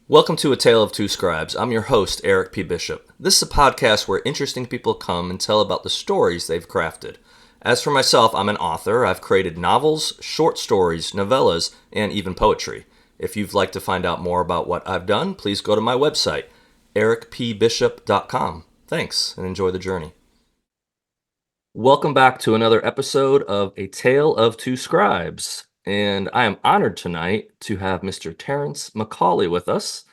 Welcome to A Tale of Two Scribes. I'm your host, Eric P. Bishop. This is a podcast where interesting people come and tell about the stories they've crafted. As for myself, I'm an author. I've created novels, short stories, novellas, and even poetry. If you'd like to find out more about what I've done, please go to my website, ericpbishop.com. Thanks, and enjoy the journey. Welcome back to another episode of A Tale of Two Scribes. And I am honored tonight to have Mr. Terrence McCauley with us.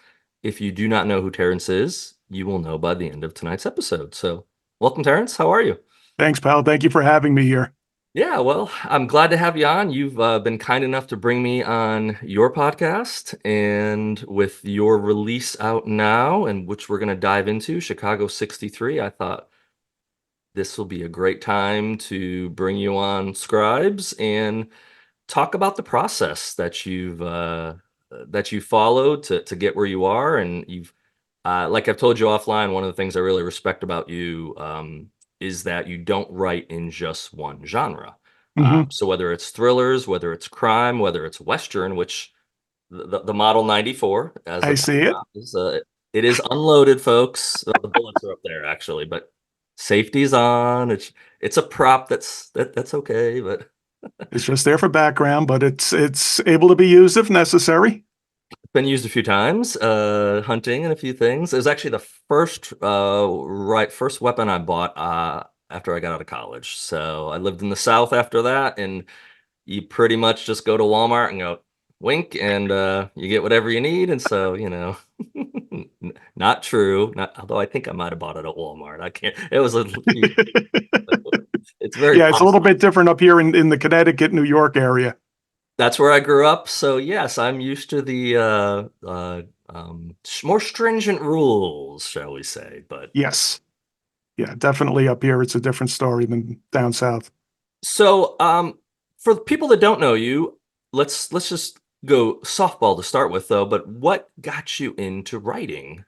If you do not know who Terrence is, you will know by the end of tonight's episode. So, welcome, Terrence. How are you? Thanks, pal. Thank you for having me here. Yeah, well, I'm glad to have you on. You've been kind enough to bring me on your podcast, and with your release out now, and which we're going to dive into, Chicago 63, I thought this will be a great time to bring you on Scribes and talk about the process that you followed to get where you are. And you've like I've told you offline, one of the things I really respect about you is that you don't write in just one genre. Hmm. So whether it's thrillers, whether it's crime, whether it's Western, which the Model 94 as a I see it. backdrop is it is unloaded, folks. The bullets are up there actually, but safety's on. It's a prop that's okay, but It's just there for background, but it's able to be used if necessary. been used a few times, hunting and a few things. It was actually the first weapon I bought after I got out of college. So I lived in the South after that, and you pretty much just go to Walmart and go wink, and you get whatever you need. And so, not true. Not, although I think I might have bought it at Walmart. I can't. It was a. It's very Yeah, it's a little possible. bit different up here in the Connecticut, New York area. That's where I grew up. So yes, I'm used to the more stringent rules, shall we say. But Yes. Yeah, definitely up here. It's a different story than down south. so for the people that don't know you, let's just go softball to start with, though. But what got you into writing?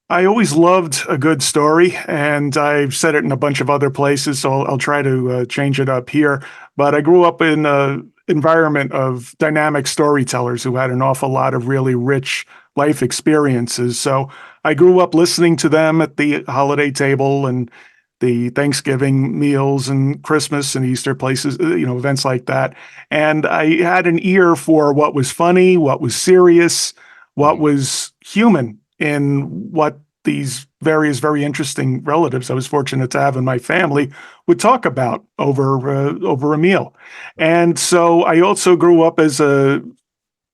I always loved a good story, and I've said it in a bunch of other places, so I'll try to change it up here. But I grew up in an environment of dynamic storytellers who had an awful lot of really rich life experiences. So I grew up listening to them at the holiday table and the Thanksgiving meals and Christmas and Easter places, events like that. And I had an ear for what was funny, what was serious, what Mhm. was human in what these various very interesting relatives I was fortunate to have in my family would talk about over a meal. And so I also grew up as a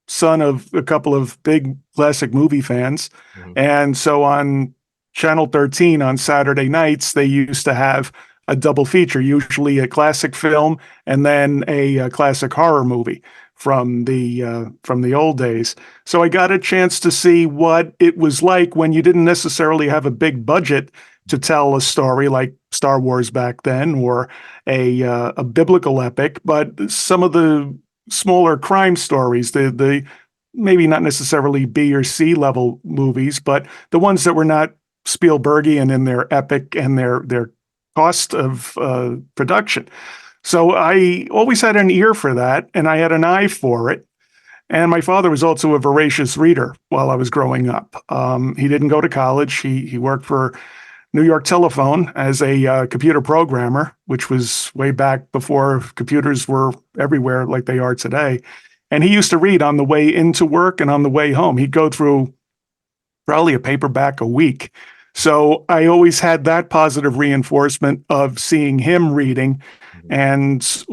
son of a couple of big classic movie fans. Mhm. And so on Channel 13 on Saturday nights, they used to have a double feature, usually a classic film and then a classic horror movie from the old days. So I got a chance to see what it was like when you didn't necessarily have a big budget to tell a story like Star Wars back then or a biblical epic, but some of the smaller crime stories, the maybe not necessarily B or C level movies, but the ones that were not Spielbergian in their epic and their cost of production. So I always had an ear for that, and I had an eye for it. And my father was also a voracious reader while I was growing up. He didn't go to college. He worked for New York Telephone as a computer programmer, which was way back before computers were everywhere like they are today. And he used to read on the way into work and on the way home. He'd go through probably a paperback a week. So I always had that positive reinforcement of seeing him reading Mhm. and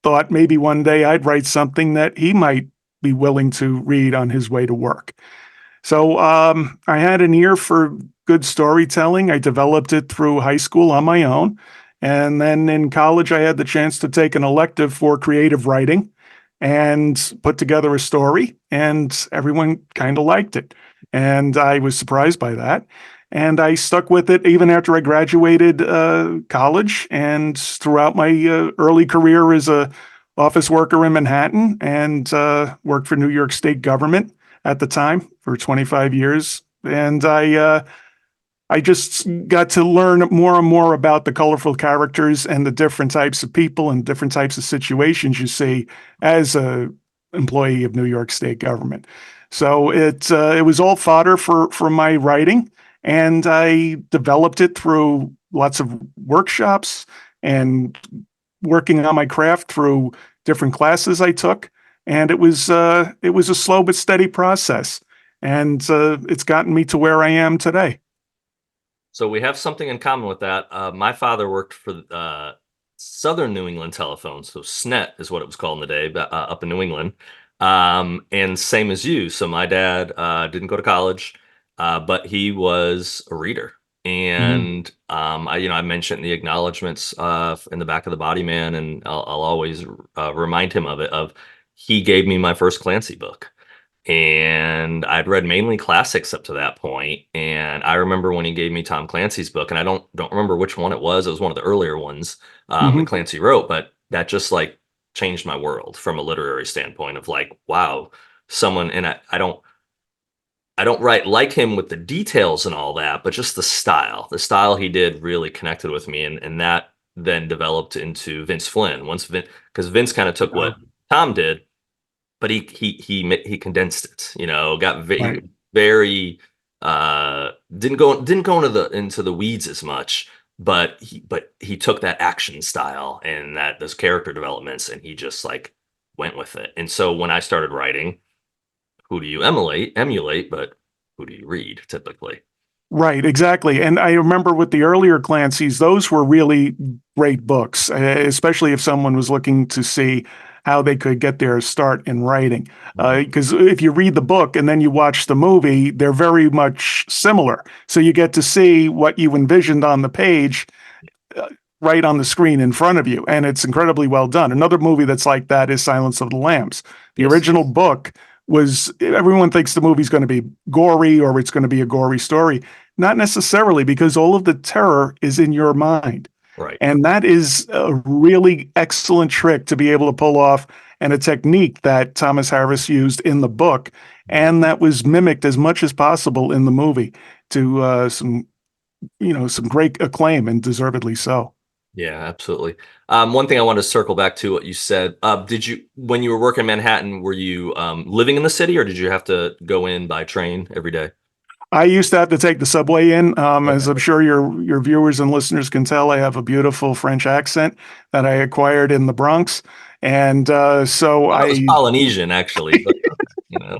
thought maybe one day I'd write something that he might be willing to read on his way to work. So I had an ear for good storytelling. I developed it through high school on my own. And then in college, I had the chance to take an elective for creative writing and put together a story, and everyone kind of liked it. And I was surprised by that. And I stuck with it even after I graduated college and throughout my early career as a office worker in Manhattan and worked for New York State government at the time for 25 years. And I just got to learn more and more about the colorful characters and the different types of people and different types of situations you see as a employee of New York State government. So it was all fodder for my writing, and I developed it through lots of workshops and working on my craft through different classes I took. And it was a slow but steady process, and it's gotten me to where I am today. So we have something in common with that. My father worked for Southern New England Telephone, so SNET is what it was called in the day, but up in New England. And same as you. So my dad didn't go to college, but he was a reader. Mhm. And I mentioned the acknowledgments in the back of the Body Man, and I'll always remind him of it. Of he gave me my first Clancy book, and I'd read mainly classics up to that point. And I remember when he gave me Tom Clancy's book, and I don't remember which one it was. It was one of the earlier ones that Mhm. Clancy wrote, but that just like changed my world from a literary standpoint of like, wow, someone. And I don't write like him with the details and all that, but just the style he did really connected with me, and that then developed into Vince Flynn. Once Vince, because Vince kind of took Uh, what Tom did, but he condensed it, got right. very didn't go into the weeds as much, but he took that action style and that those character developments, and he just like went with it. And so when I started writing, who do you emulate, but who do you read typically? Right, exactly. And I remember with the earlier Clancy's, those were really great books, especially if someone was looking to see how they could get their start in writing. Mhm. Because if you read the book and then you watch the movie, they're very much similar. So you get to see what you envisioned on the page uh, right on the screen in front of you, and it's incredibly well done. Another movie that's like that is Silence of the Lambs. The Yes. original book was everyone thinks the movie's going to be gory or it's going to be a gory story. Not necessarily, because all of the terror is in your mind. Right. And that is a really excellent trick to be able to pull off, and a technique that Thomas Harris used in the book, Mhm. and that was mimicked as much as possible in the movie to some great acclaim, and deservedly so. Yeah, absolutely. One thing I want to circle back to what you said. Did you, when you were working in Manhattan, were you living in the city, or did you have to go in by train every day? I used to have to take the subway in. As Okay. I'm sure your viewers and listeners can tell, I have a beautiful French accent that I acquired in the Bronx, and so Thought it was I Polynesian, actually, but you know,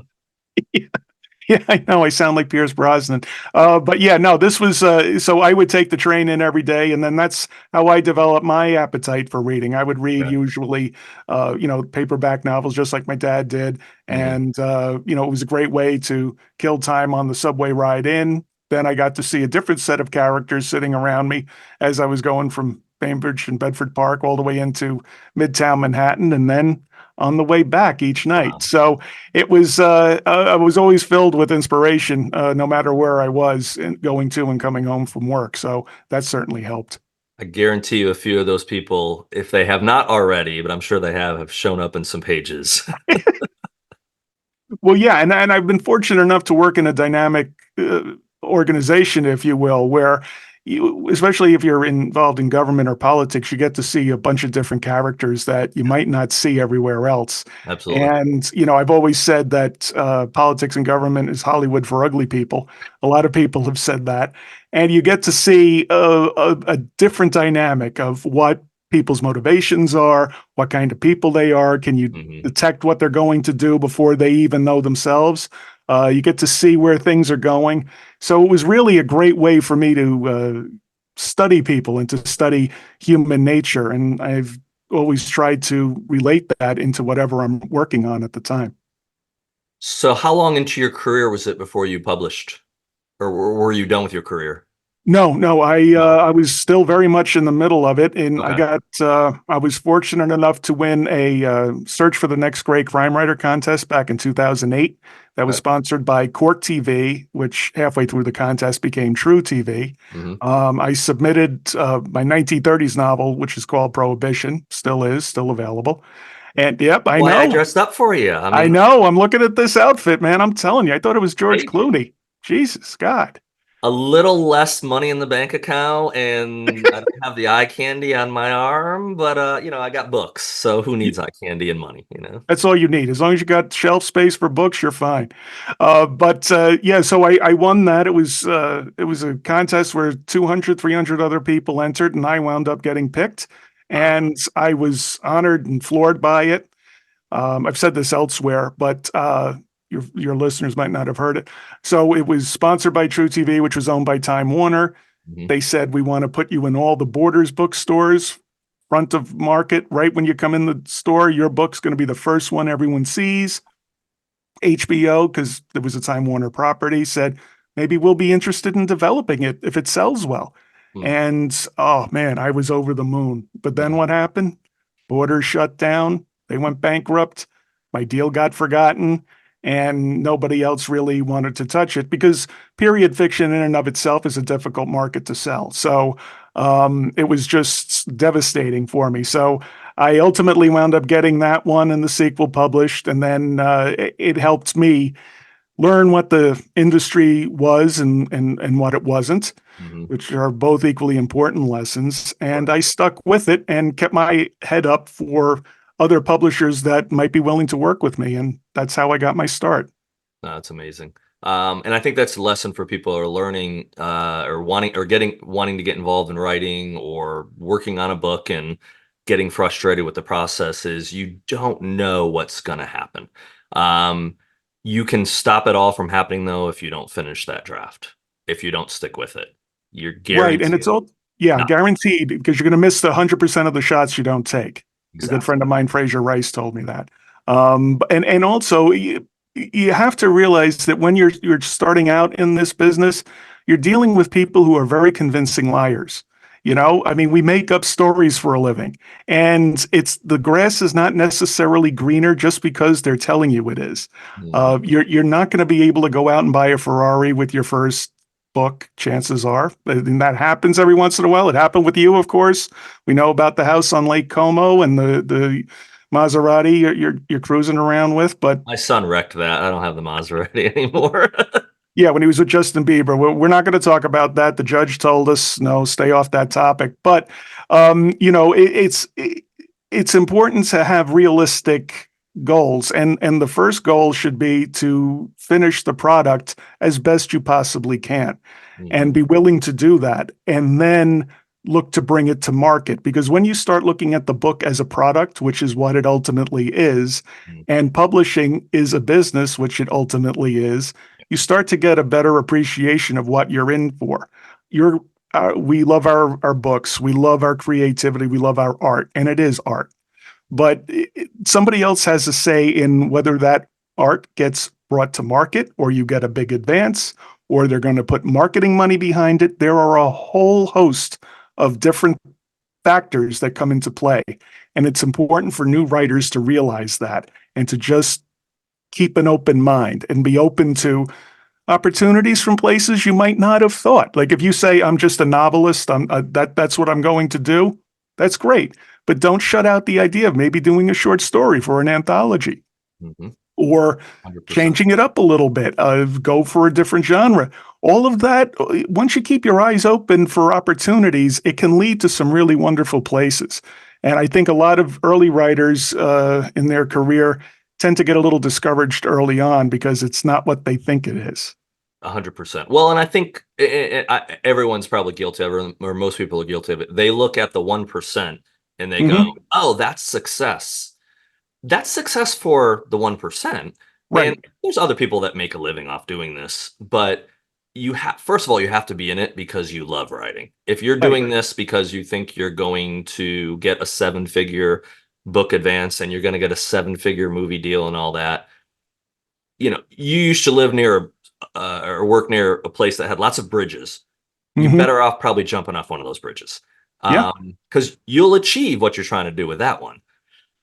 yeah, I know I sound like Pierce Brosnan. But yeah, no, this was so I would take the train in every day, and then that's how I developed my appetite for reading. I would read okay. usually, paperback novels, just like my dad did, Mhm. and it was a great way to kill time on the subway ride in. Then I got to see a different set of characters sitting around me as I was going from Bainbridge and Bedford Park all the way into Midtown Manhattan, and then on the way back each night. Wow. So I was always filled with inspiration, no matter where I was going to and coming home from work. So that certainly helped. I guarantee you a few of those people, if they have not already, but I'm sure they have shown up in some pages. Well, yeah, and I've been fortunate enough to work in a dynamic organization, if you will, where you, especially if you're involved in government or politics, you get to see a bunch of different characters that you might not see everywhere else. Absolutely. And I've always said that politics and government is Hollywood for ugly people. A lot of people have said that, and you get to see a different dynamic of what people's motivations are, what kind of people they are. Can you Mhm. detect what they're going to do before they even know themselves? You get to see where things are going. So it was really a great way for me to study people and to study human nature. And I've always tried to relate that into whatever I'm working on at the time. So how long into your career was it before you published, or were you done with your career? No, no, No. I was still very much in the middle of it, and Okay. I was fortunate enough to win a search for the next great crime writer contest back in 2008. That was Okay. sponsored by Court TV, which halfway through the contest became True TV. Mhm. I submitted my 1930s novel, which is called Prohibition, still is, still available. And yep, Why I dressed up for you. I I mean, know. I'm looking at this outfit, man. I'm telling you, I thought it was George hey, Clooney. Jesus God. a little less money in the bank account, and I don't have the eye candy on my arm, but I got books, so who needs eye candy and money? That's all you need. As long as you got shelf space for books, you're fine. But yeah, so I won that. It was a contest where 200, 300 other people entered, and I wound up getting picked. Wow. And I was honored and floored by it. I've said this elsewhere, but your listeners might not have heard it. So it was sponsored by True TV, which was owned by Time Warner. Mhm. They said, we want to put you in all the Borders bookstores, front of market, right when you come in the store. Your book's going to be the first one everyone sees. HBO, because there was a Time Warner property, said, maybe we'll be interested in developing it if it sells well. Hmm. And oh man, I was over the moon. But then Mhm. what happened? Borders shut down. They went bankrupt. My deal got forgotten. And nobody else really wanted to touch it because period fiction in and of itself is a difficult market to sell. So it was just devastating for me. So I ultimately wound up getting that one and the sequel published. And then it helped me learn what the industry was and what it wasn't, Mhm. which are both equally important lessons. Right. And I stuck with it and kept my head up for other publishers that might be willing to work with me. And that's how I got my start. No, that's amazing. And I think that's a lesson for people who are learning or wanting to get involved in writing or working on a book and getting frustrated with the process is you don't know what's going to happen. Um, you can stop it all from happening though if you don't finish that draft, if you don't stick with it. You're Right. And it's guaranteed all, yeah, not. guaranteed because you're going to miss the 100% of the shots you don't take. A good Exactly. friend of mine, Fraser Rice, told me that. And also, you have to realize that when you're starting out in this business, you're dealing with people who are very convincing liars. I mean, we make up stories for a living, and it's the grass is not necessarily greener just because they're telling you it is. Mhm. You're not going to be able to go out and buy a Ferrari with your first book, chances are. And that happens every once in a while. It happened with you, of course. We know about the house on Lake Como and the Maserati you're cruising around with. But My son wrecked that. I don't have the Maserati anymore. yeah, when he was with Justin Bieber, we're not going to talk about that. The judge told us no, stay off that topic. But it's important to have realistic goals, and the first goal should be to finish the product as best you possibly can, and Mhm. be willing to do that, and then look to bring it to market. Because when you start looking at the book as a product, which is what it ultimately is, Mhm. and publishing is a business, which it ultimately is, you start to get a better appreciation of what you're in for. You're we love our books, we love our creativity, we love our art, and it is art. But somebody else has a say in whether that art gets brought to market, or you get a big advance, or they're going to put marketing money behind it. There are a whole host of different factors that come into play. And it's important for new writers to realize that and to just keep an open mind and be open to opportunities from places you might not have thought. Like if you say, I'm just a novelist, that's what I'm going to do. That's great. But don't shut out the idea of maybe doing a short story for an anthology Mhm. or 100%. changing it up a little bit, go for a different genre. All of that, once you keep your eyes open for opportunities, it can lead to some really wonderful places. And I think a lot of early writers in their career tend to get a little discouraged early on because it's not what they think it is. 100%. Well, and I think everyone's probably guilty of it, or most people are guilty of it. They look at the 1% and they go, Hmm. "Oh, that's success." That's success for the 1%. And Right. there's other people that make a living off doing this, but first of all, you have to be in it because you love writing. If you're Right. doing this because you think you're going to get a seven-figure book advance and you're going to get a seven-figure movie deal and all that, you used to live near or work near a place that had lots of bridges. You Hmm. better off probably jumping off one of those bridges, Yeah. because you'll achieve what you're trying to do with that one.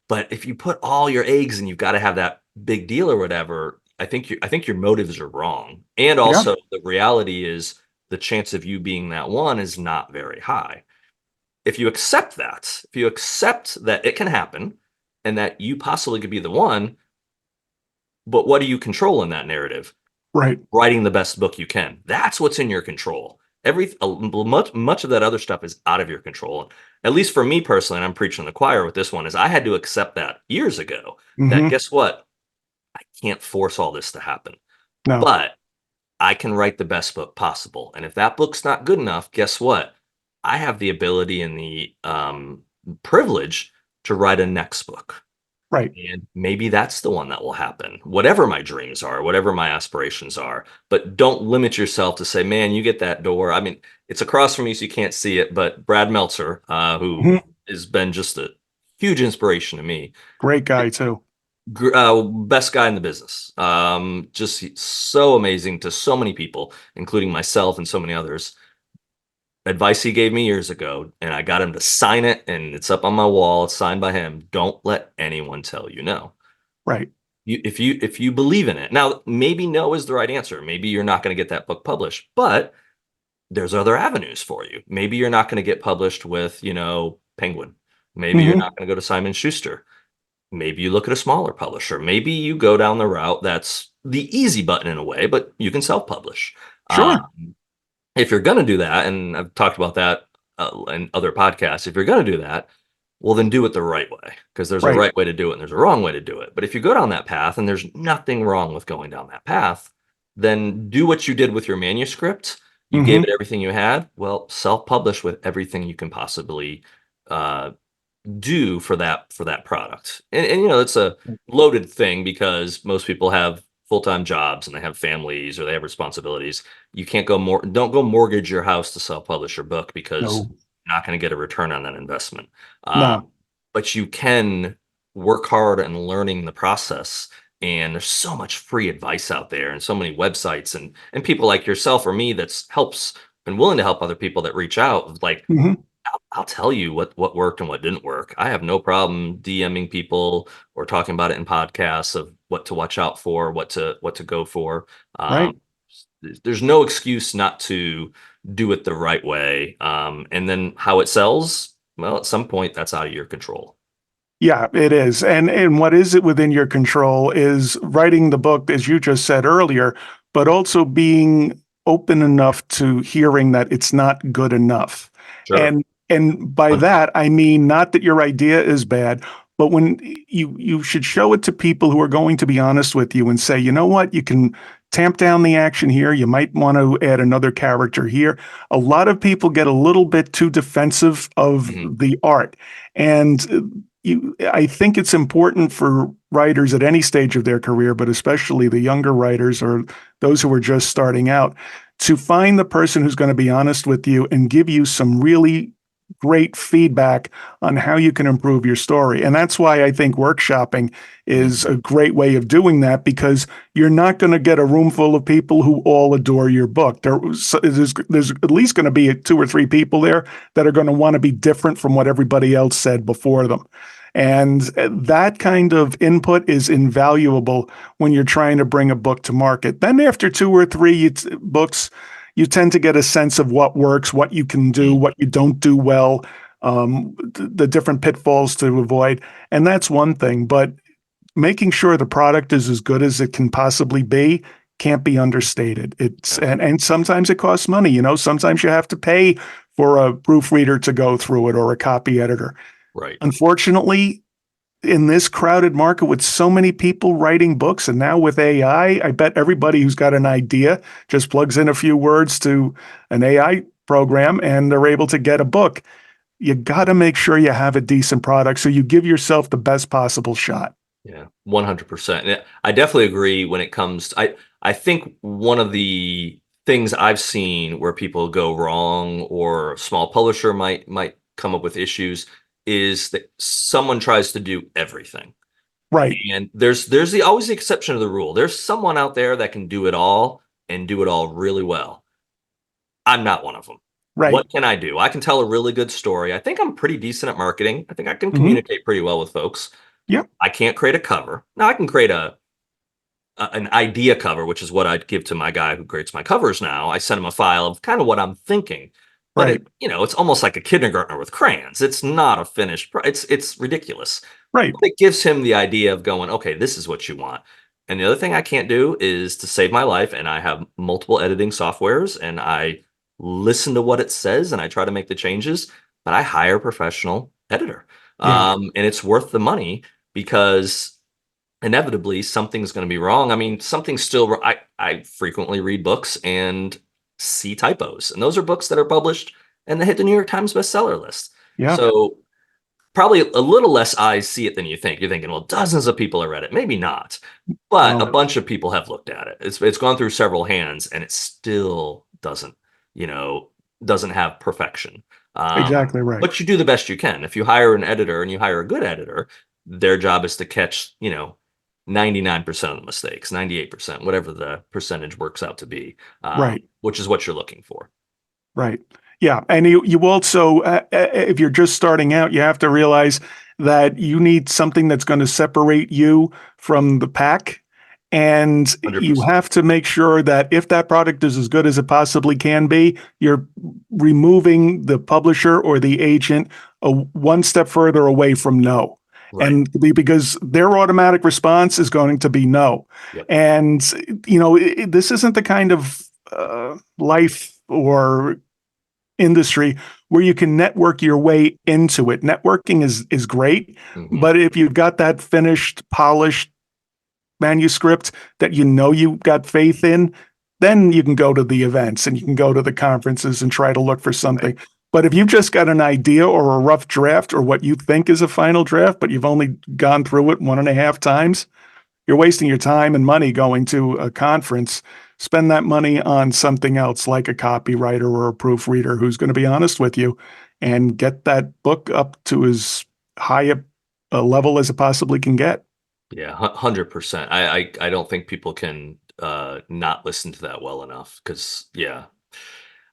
But if you put all your eggs and you've got to have that big deal or whatever, I think your motives are wrong. And Yeah. also the reality is the chance of you being that one is not very high. If you accept that it can happen and that you possibly could be the one, but what do you control in that narrative? Right. writing the best book you can. That's what's in your control. Much of that other stuff is out of your control. At least for me personally, and I'm preaching to the choir with this one, is I had to accept that years ago. That Hmm. guess what? I can't force all this to happen, No. but I can write the best book possible. And if that book's not good enough, guess what? I have the ability and the privilege to write a next book. Right. And maybe that's the one that will happen, whatever my dreams are, whatever my aspirations are. But don't limit yourself to say, man, you get that door. I mean, it's across from you, so you can't see it. But Brad Meltzer, who Hmm. has been just a huge inspiration to me, Great guy too. best guy in the business. Just so amazing to so many people, including myself and so many others. Advice he gave me years ago, and I got him to sign it, and it's up on my wall. It's signed by him. Don't let anyone tell you no. Right. If you believe in it. Now, maybe no is the right answer. Maybe you're not going to get that book published, but there's other avenues for you. Maybe you're not going to get published with, Penguin. Maybe you're Hmm. not going to go to Simon Schuster. Maybe you look at a smaller publisher. Maybe you go down the route that's the easy button in a way, but you can self-publish. Uh, Sure. if you're going to do that, and I've talked about that in other podcasts, if you're going to do that, well, then do it the right way, because there's a Right. right way to do it and there's a wrong way to do it. But if you go down that path, and there's nothing wrong with going down that path, then do what you did with your manuscript. You gave Hmm. it everything you had. Well, self-publish with everything you can possibly uh, do for that product. And it's a loaded thing because most people have full-time jobs and they have families or they have responsibilities. You can't don't go mortgage your house to self-publish your book, because No. you're not going to get a return on that investment. No. But you can work hard and learning the process. And there's so much free advice out there and so many websites and people like yourself or me that's helps and willing to help other people that reach out. Like, Hmm. I'll tell you what worked and what didn't work. I have no problem DMing people or talking about it in podcasts of what to watch out for, what to go for. Um, Right. there's no excuse not to do it the right way. And then how it sells, well, at some point that's out of your control. Yeah, it is. And what is it within your control is writing the book, as you just said earlier, but also being open enough to hearing that it's not good enough. Sure. And by 100%. that I mean not that your idea is bad, but when you should show it to people who are going to be honest with you and say, you know what, you can tamp down the action here. You might want to add another character here. A lot of people get a little bit too defensive of Mhm. the art. And I think it's important for writers at any stage of their career, but especially the younger writers or those who are just starting out, to find the person who's going to be honest with you and give you some really great feedback on how you can improve your story. And that's why I think workshopping is Mhm. a great way of doing that, because you're not going to get a room full of people who all adore your book. There's at least going to be two or three people there that are going to want to be different from what everybody else said before them. And that kind of input is invaluable when you're trying to bring a book to market. Then after two or three books, you tend to get a sense of what works, what you can do, Mhm. what you don't do well, the different pitfalls to avoid. And that's one thing. But making sure the product is as good as it can possibly be can't be understated. It's Yeah. and sometimes it costs money. Sometimes you have to pay for a proofreader to go through it or a copy editor. Right. Unfortunately, in this crowded market with so many people writing books, and now with AI, I bet everybody who's got an idea just plugs in a few words to an AI program and they're able to get a book. You got to make sure you have a decent product so you give yourself the best possible shot. Yeah, 100%. Yeah, I definitely agree when it comes I think one of the things I've seen where people go wrong or a small publisher might come up with issues is that someone tries to do everything. Right, And there's always the exception of the rule. There's someone out there that can do it all and do it all really well. I'm not one of them. right. What can I do? I can tell a really good story. I think I'm pretty decent at marketing. I think I can Hmm. communicate pretty well with folks. Yep, I can't create a cover. Now I can create an idea cover, which is what I'd give to my guy who creates my covers now. I send him a file of kind of what I'm thinking, but right, it's almost like a kindergartner with crayons. It's not a finished. It's ridiculous, right. but it gives him the idea of going, okay, this is what you want. And the other thing I can't do is to save my life, and I have multiple editing softwares, and I listen to what it says and I try to make the changes, but I hire a professional editor. Yeah. And it's worth the money because inevitably something's going to be wrong. I mean, something's still I frequently read books and see typos. And those are books that are published and they hit the New York Times bestseller list. Yeah. So probably a little less eyes see it than you think. You're thinking, well, dozens of people have read it. Maybe not, but a No, bunch of people have looked at it. It's gone through several hands, and it still doesn't, you know, doesn't have perfection. exactly right. But you do the best you can. If you hire an editor and you hire a good editor, their job is to catch, 99% of the mistakes, 98%, whatever the percentage works out to be, Right. which is what you're looking for. Right. Yeah. And you also, if you're just starting out, you have to realize that you need something that's going to separate you from the pack. And you 100%. have to make sure that if that product is as good as it possibly can be, you're removing the publisher or the agent one step further away from no. Right. And because their automatic response is going to be no. Yep. And, this isn't the kind of life or industry where you can network your way into it. Networking is great, Hmm. but if you've got that finished, polished manuscript that you got faith in, then you can go to the events and you can go to the conferences and try to look for Right. something. But if you've just got an idea or a rough draft or what you think is a final draft, but you've only gone through it one and a half times, you're wasting your time and money going to a conference. Spend that money on something else like a copywriter or a proofreader who's going to be honest with you and get that book up to as high a level as it possibly can get. Yeah, 100%. I don't think people can not listen to that well enough because yeah,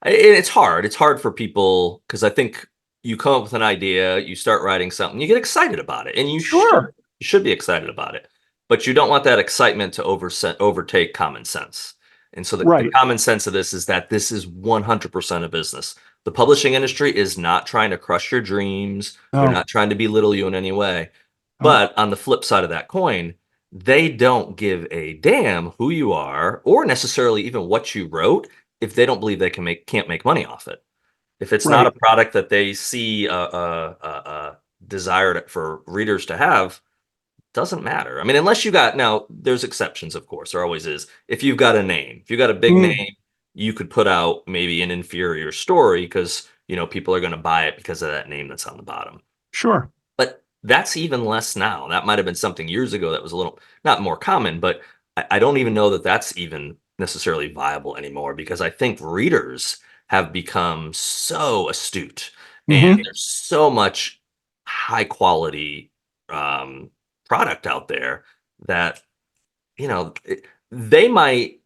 it's hard. It's hard for people because I think you come up with an idea, you start writing something, you get excited about it, and Sure. you should be excited about it, but you don't want that excitement to overtake common sense. And so the Right. common sense of this is that this is 100% a business. The publishing industry is not trying to crush your dreams. They're No. not trying to belittle you in any way. No. But on the flip side of that coin, they don't give a damn who you are or necessarily even what you wrote if they don't believe they can't make money off it. If it's not a Right. product that they see desired for readers to have, doesn't matter. I mean, unless you got now, there's exceptions, of course. There always is. If you've got a name, if you got a big Mm, name, you could put out maybe an inferior story because people are going to buy it because of that name that's on the bottom. sure. But that's even less now. That might have been something years ago that was a little not more common, but I don't even know that that's even necessarily viable anymore because I think readers have become so astute and Hmm. there's so much high quality um, product out there that they might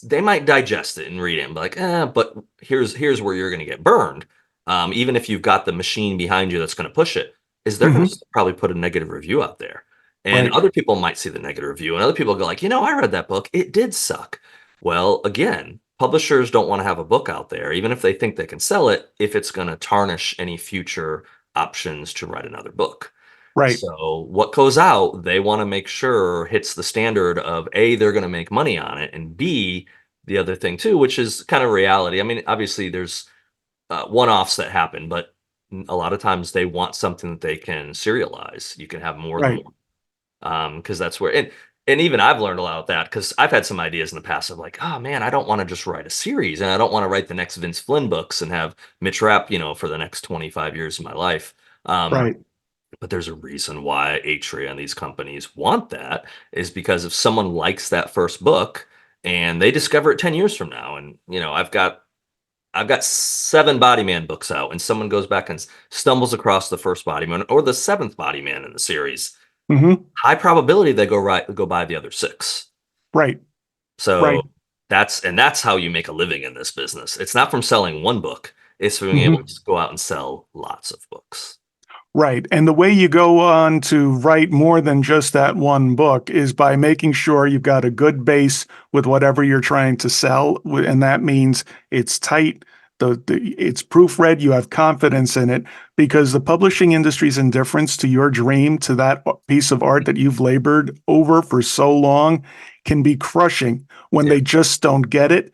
they might digest it and read it and be like, but here's where you're going to get burned. Even if you've got the machine behind you that's going to push it, is they're going Hmm. to probably put a negative review out there, and Right. other people might see the negative review, and other people go like, I read that book, it did suck. Well, again, publishers don't want to have a book out there, even if they think they can sell it, if it's going to tarnish any future options to write another book. Right. So what goes out, they want to make sure hits the standard of A, they're going to make money on it, and B, the other thing too, which is kind of reality. I mean, obviously there's one-offs that happen, but a lot of times they want something that they can serialize. You can have more than Right. one, because that's where and even I've learned a lot of that because I've had some ideas in the past of like, oh man, I don't want to just write a series, and I don't want to write the next Vince Flynn books and have Mitch Rapp, for the next 25 years of my life. Um, Right. but there's a reason why Atria and these companies want that is because if someone likes that first book and they discover it 10 years from now, and I've got 7 Body Man books out, and someone goes back and stumbles across the first Body Man or the 7th Body Man in the series, Hmm. high probability they go buy the other 6. Right. So Right. that's how you make a living in this business. It's not from selling one book; it's from being able Hmm. to go out and sell lots of books. Right. And the way you go on to write more than just that one book is by making sure you've got a good base with whatever you're trying to sell. And that means it's tight, it's proofread, you have confidence in it, because the publishing industry's indifference to your dream, to that piece of art that you've labored over for so long, can be crushing when Yeah. they just don't get it,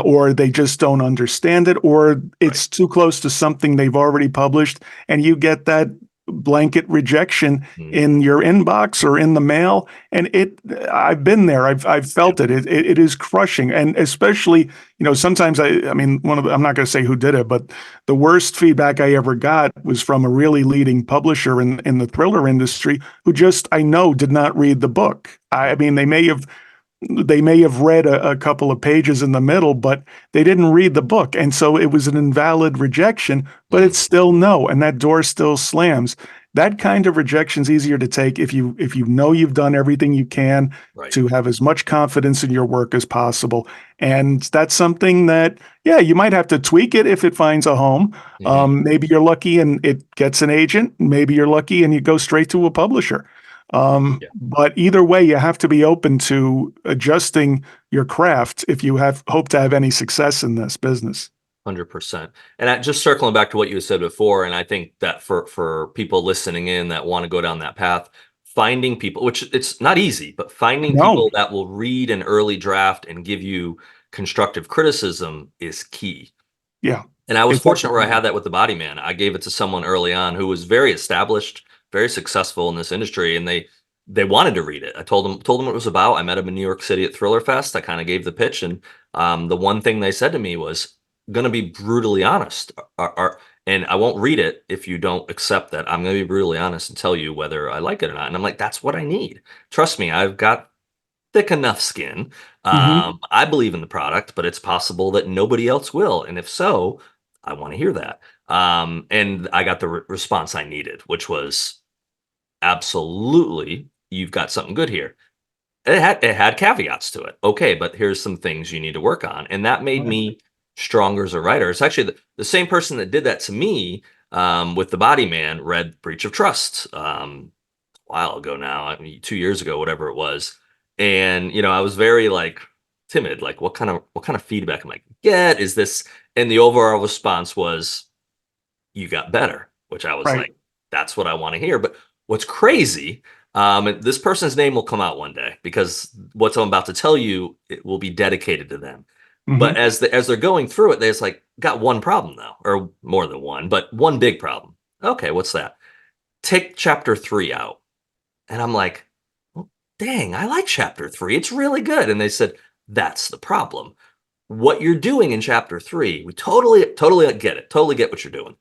or they just don't understand it, or Right. it's too close to something they've already published, and you get that blanket rejection Mhm. in your inbox or in the mail. And I've been there. I've Yeah. felt it. It is crushing. And especially, sometimes I mean, I'm not going to say who did it, but the worst feedback I ever got was from a really leading publisher in the thriller industry who just, I know, did not read the book. I Mm. mean, they may have read a couple of pages in the middle, but they didn't read the book. And so it was an invalid rejection, but Mm. it's still no. And that door still slams. That kind of rejection is easier to take if you know you've done everything you can Right. to have as much confidence in your work as possible. And that's something that, yeah, you might have to tweak it if it finds a home. Mhm. Maybe you're lucky and it gets an agent. Maybe you're lucky and you go straight to a publisher. Yeah. But either way, you have to be open to adjusting your craft if you hope to have any success in this business. 100%. And just circling back to what you said before, and I think that for people listening in that want to go down that path, finding people, which it's not easy, but finding No, people that will read an early draft and give you constructive criticism is key. yeah, And I was it fortunate where I definitely had is. that with the Body Man. I gave it to someone early on who was very established, very successful in this industry, and they wanted to read it. I told them what it was about. I met them in New York City at Thriller Fest. I kind of gave the pitch, and the one thing they said to me was, "Going to be brutally honest, and I won't read it if you don't accept that. I'm going to be brutally honest and tell you whether I like it or not." And I'm like, "That's what I need. Trust me, I've got thick enough skin. Hmm. I believe in the product, but it's possible that nobody else will. And if so, I want to hear that." And I got the response I needed, which was absolutely, you've got something good here. It had caveats to it. Okay, but here's some things you need to work on, and that made Right. me stronger as a writer. It's actually the same person that did that to me with the Body Man read Breach of Trust a while ago now. I mean, 2 years ago, whatever it was, and I was very like timid. Like, what kind of feedback am I gonna get? Is this? And the overall response was, "You got better," which I was Right. like, "That's what I want to hear." But what's crazy, and this person's name will come out one day because what I'm about to tell you, it will be dedicated to them. But Hmm. as they're going through it, there's like got one problem though, or more than one, but one big problem. Okay, what's that? Take chapter 3 out. And I'm like, "Well, dang, I like chapter 3. It's really good." And they said, "That's the problem. What you're doing in chapter 3, we totally get it. Totally get what you're doing.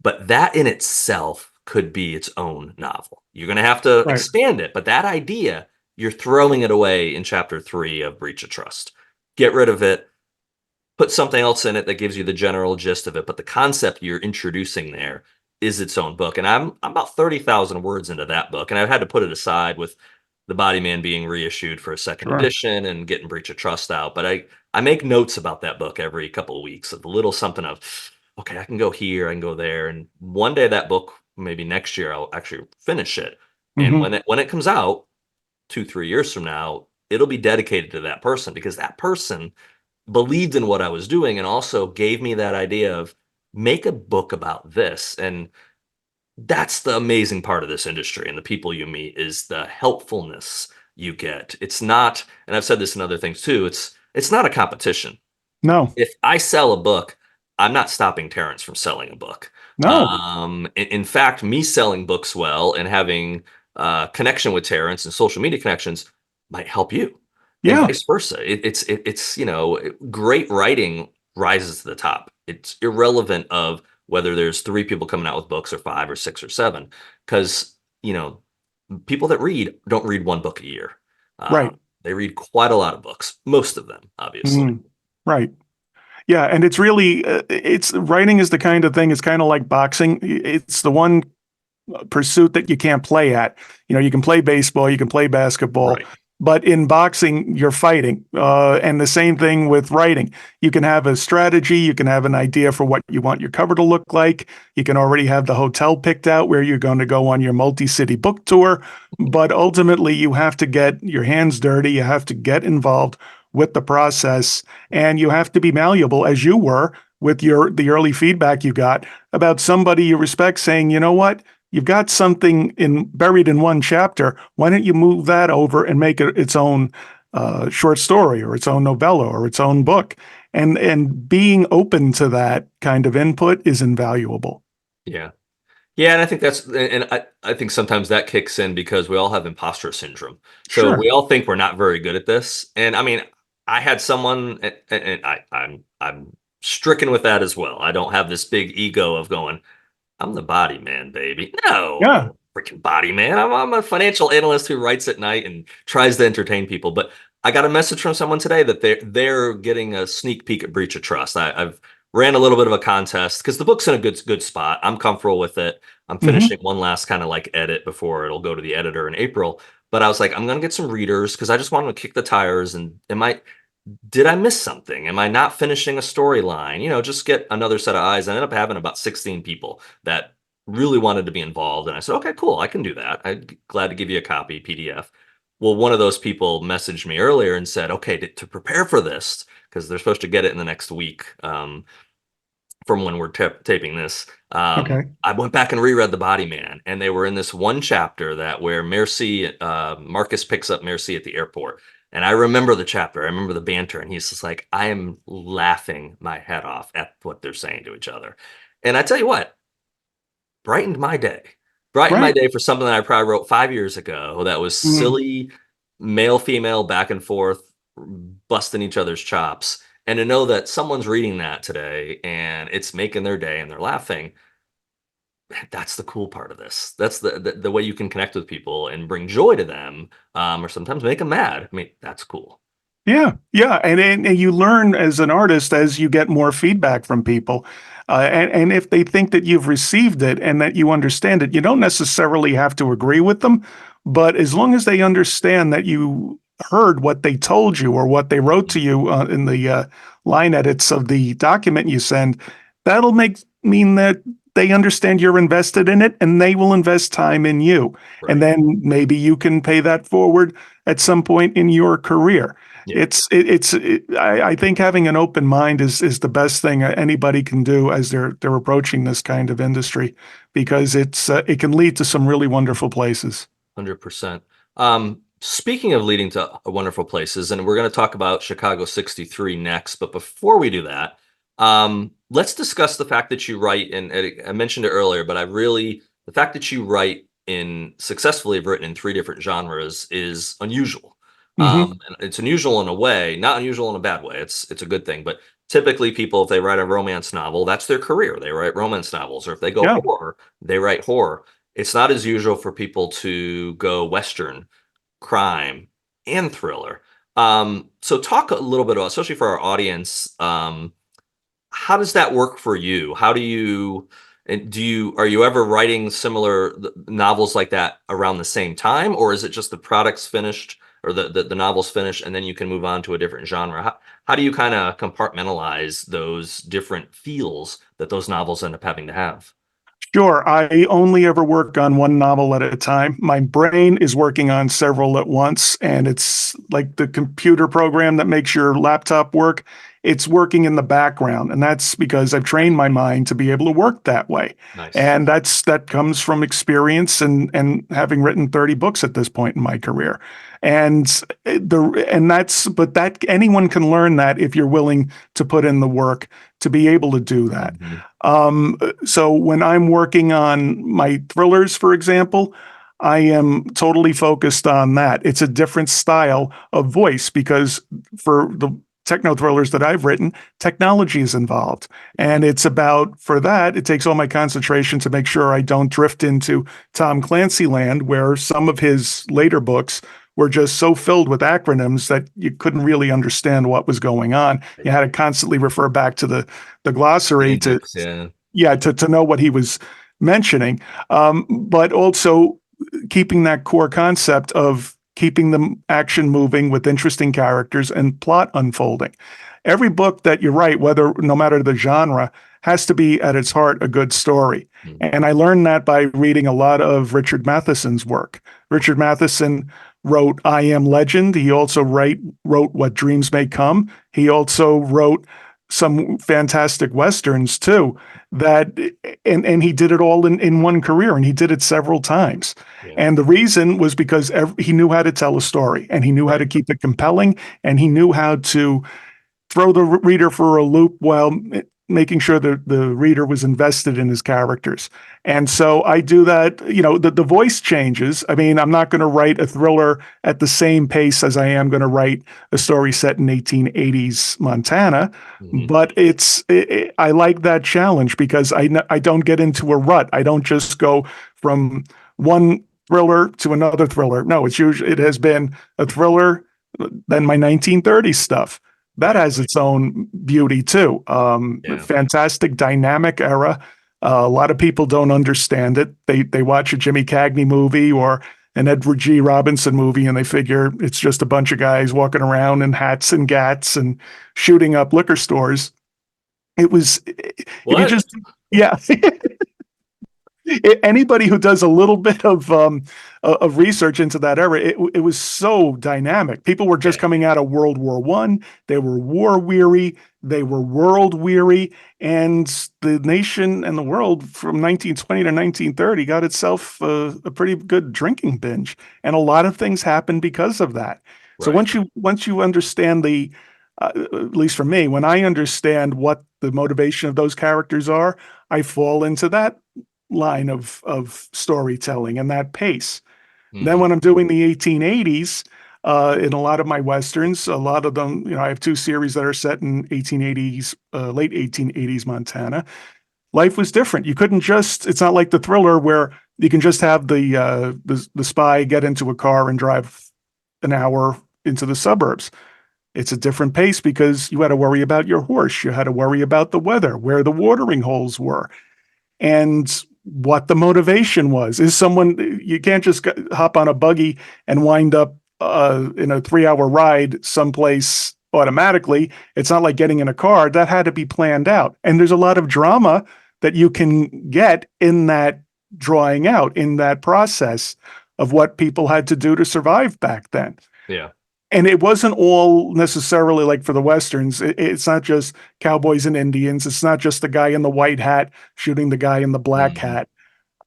But that in itself could be its own novel. You're going to have to Right. expand it, but that idea, you're throwing it away in chapter 3 of Breach of Trust. Get rid of it, put something else in it that gives you the general gist of it, but the concept you're introducing there is its own book." And I'm about 30,000 words into that book, and I've had to put it aside with the Body Man being reissued for a second Sure. edition and getting Breach of Trust out. But I make notes about that book every couple of weeks of a little something of, okay, I can go here, I can go there, and one day that book, maybe next year, I'll actually finish it. And Hmm. when it comes out 2-3 years from now, it'll be dedicated to that person because that person believed in what I was doing and also gave me that idea of make a book about this. And that's the amazing part of this industry and the people you meet is the helpfulness you get. It's not, and I've said this in other things too, it's not a competition. No, If I sell a book, I'm not stopping Terrence from selling a book. no. In fact, me selling books well and having connection with Terrence and social media connections might help you, and Yeah. vice versa. Great writing rises to the top. It's irrelevant of whether there's 3 people coming out with books or 5 or 6 or 7, because people that read don't read one book a year. Uh, Right. they read quite a lot of books, most of them, obviously. Mhm. Right. Yeah, and it's really it's writing is the kind of thing. It's kind of like boxing. It's the one pursuit that you can't play at. You can play baseball, you can play basketball, Right. but in boxing, you're fighting. And the same thing with writing. You can have a strategy, you can have an idea for what you want your cover to look like. You can already have the hotel picked out where you're going to go on your multi-city book tour. But ultimately, you have to get your hands dirty. You have to get involved with the process, and you have to be malleable as you were with the early feedback you got about somebody you respect saying, you know what? You've got something buried in one chapter. Why don't you move that over and make it its own short story or its own novella or its own book? And being open to that kind of input is invaluable. Yeah. Yeah, and I think I think sometimes that kicks in because we all have imposter syndrome. So Sure. we all think we're not very good at this. And I mean, I had someone, and I'm stricken with that as well. I don't have this big ego of going, I'm the body man, baby. No, I'm Yeah. not a freaking body man. I'm a financial analyst who writes at night and tries to entertain people. But I got a message from someone today that they're getting a sneak peek at breach of trust. I've ran a little bit of a contest because the book's in a good spot. I'm comfortable with it. I'm Hmm. finishing one last kind of like edit before it'll go to the editor in April. But I was like, I'm gonna get some readers because I just want to kick the tires. And did I miss something? Am I not finishing a storyline? Just get another set of eyes. I ended up having about 16 people that really wanted to be involved. And I said, okay, cool, I can do that. I'm glad to give you a copy, PDF. Well, one of those people messaged me earlier and said, okay, to prepare for this, because they're supposed to get it in the next week. From when we're taping this, Okay. I went back and reread The Body Man, and they were in this one chapter that where Marcus picks up Merci at the airport. And I remember the chapter. I remember the banter, and he's just like, I am laughing my head off at what they're saying to each other. And I tell you what, brightened my day. Brightened my Right. day for something that I probably wrote 5 years ago that was Mm. silly, male, female, back and forth, busting each other's chops. And to know that someone's reading that today and it's making their day and they're laughing, that's the cool part of this. That's the way you can connect with people and bring joy to them, or sometimes make them mad. I mean, that's cool. Yeah, yeah, and you learn as an artist as you get more feedback from people, and if they think that you've received it and that you understand it, you don't necessarily have to agree with them, but as long as they understand that you heard what they told you or what they wrote to Mhm. you in the line edits of the document you send, that'll mean that they understand you're invested in it, and they will invest time in you, and Right. then maybe you can pay that forward at some point in your career. Yeah. I think having an open mind is the best thing anybody can do as they're approaching this kind of industry, because it can lead to some really wonderful places. 100%. Speaking of leading to wonderful places, and we're going to talk about Chicago 63 next, but before we do that, let's discuss the fact that you write, and I mentioned it earlier, but the fact that you write successfully have written in three different genres is unusual. Hmm. And it's unusual in a way, not unusual in a bad way. It's a good thing, but typically people, if they write a romance novel, that's their career. They write romance novels, or if they go Yeah, horror, they write horror. It's not as usual for people to go Western, crime, and thriller. So talk a little bit about, especially for our audience, how does that work for you? How do you and do you are you ever writing similar novels like that around the same time, or is it just the product's finished or the novel's finished and then you can move on to a different genre? How do you kind of compartmentalize those different feels that those novels end up having to have? sure. I only ever work on one novel at a time. My brain is working on several at once, and it's like the computer program that makes your laptop work. It's working in the background, and that's because I've trained my mind to be able to work that way. Nice. And that comes from experience and having written 30 books at this point in my career. And that anyone can learn that if you're willing to put in the work to be able to do that. Mhm. So when I'm working on my thrillers, for example, I am totally focused on that. It's a different style of voice because for the techno thrillers that I've written, technology is involved. Yeah. And it's about, for that, it takes all my concentration to make sure I don't drift into Tom Clancy land, where some of his later books were just so filled with acronyms that you couldn't really understand what was going on. You had to constantly refer back to the The glossary to, index, yeah. yeah, to know what he was mentioning, but also keeping that core concept of keeping the action moving with interesting characters and plot unfolding. Every book that you write, whether no matter the genre, has to be at its heart a good story. Mm. And I learned that by reading a lot of Richard Matheson's work. Richard Matheson wrote I Am Legend. He also wrote What Dreams May Come. He also wrote some fantastic westerns too. That and he did it all in one career, and he did it several times. Yeah. And the reason was because he knew how to tell a story, and he knew how Right. to keep it compelling, and he knew how to throw the reader for a loop while making sure that the reader was invested in his characters. And so I do that, the voice changes. I mean, I'm not going to write a thriller at the same pace as I am going to write a story set in 1880s Montana, Mhm. but I like that challenge because I don't get into a rut. I don't just go from one thriller to another thriller. No, it has been a thriller, then my 1930s stuff that Right. has its own beauty too. Yeah. Fantastic dynamic era. A lot of people don't understand it. They watch a Jimmy Cagney movie or an Edward G. Robinson movie, and they figure it's just a bunch of guys walking around in hats and gats and shooting up liquor stores. It was, if you What? just, yeah. Anybody who does a little bit of research into that era, it was so dynamic. People were just Yeah. coming out of World War One. They were war weary. They were world weary, and the nation and the world from 1920 to 1930 got itself a pretty good drinking binge, and a lot of things happened because of that. So Right. once you understand at least for me, when I understand what the motivation of those characters are, I fall into that line of storytelling and that pace. Then Mhm. when I'm doing the 1880s, in a lot of my westerns, a lot of them, I have two series that are set in 1880s, late 1880s Montana. Life was different. You couldn't just. It's not like the thriller where you can just have the spy get into a car and drive an hour into the suburbs. It's a different pace because you had to worry about your horse. You had to worry about the weather, where the watering holes were, and what the motivation was. Is someone you can't just hop on a buggy and wind up in a 3 hour ride someplace automatically. It's not like getting in a car. That had to be planned out. And there's a lot of drama that you can get in that drawing out, in that process of what people had to do to survive back then. Yeah. And it wasn't all necessarily like for the Westerns. It's not just cowboys and Indians. It's not just the guy in the white hat shooting the guy in the black Mhm. hat.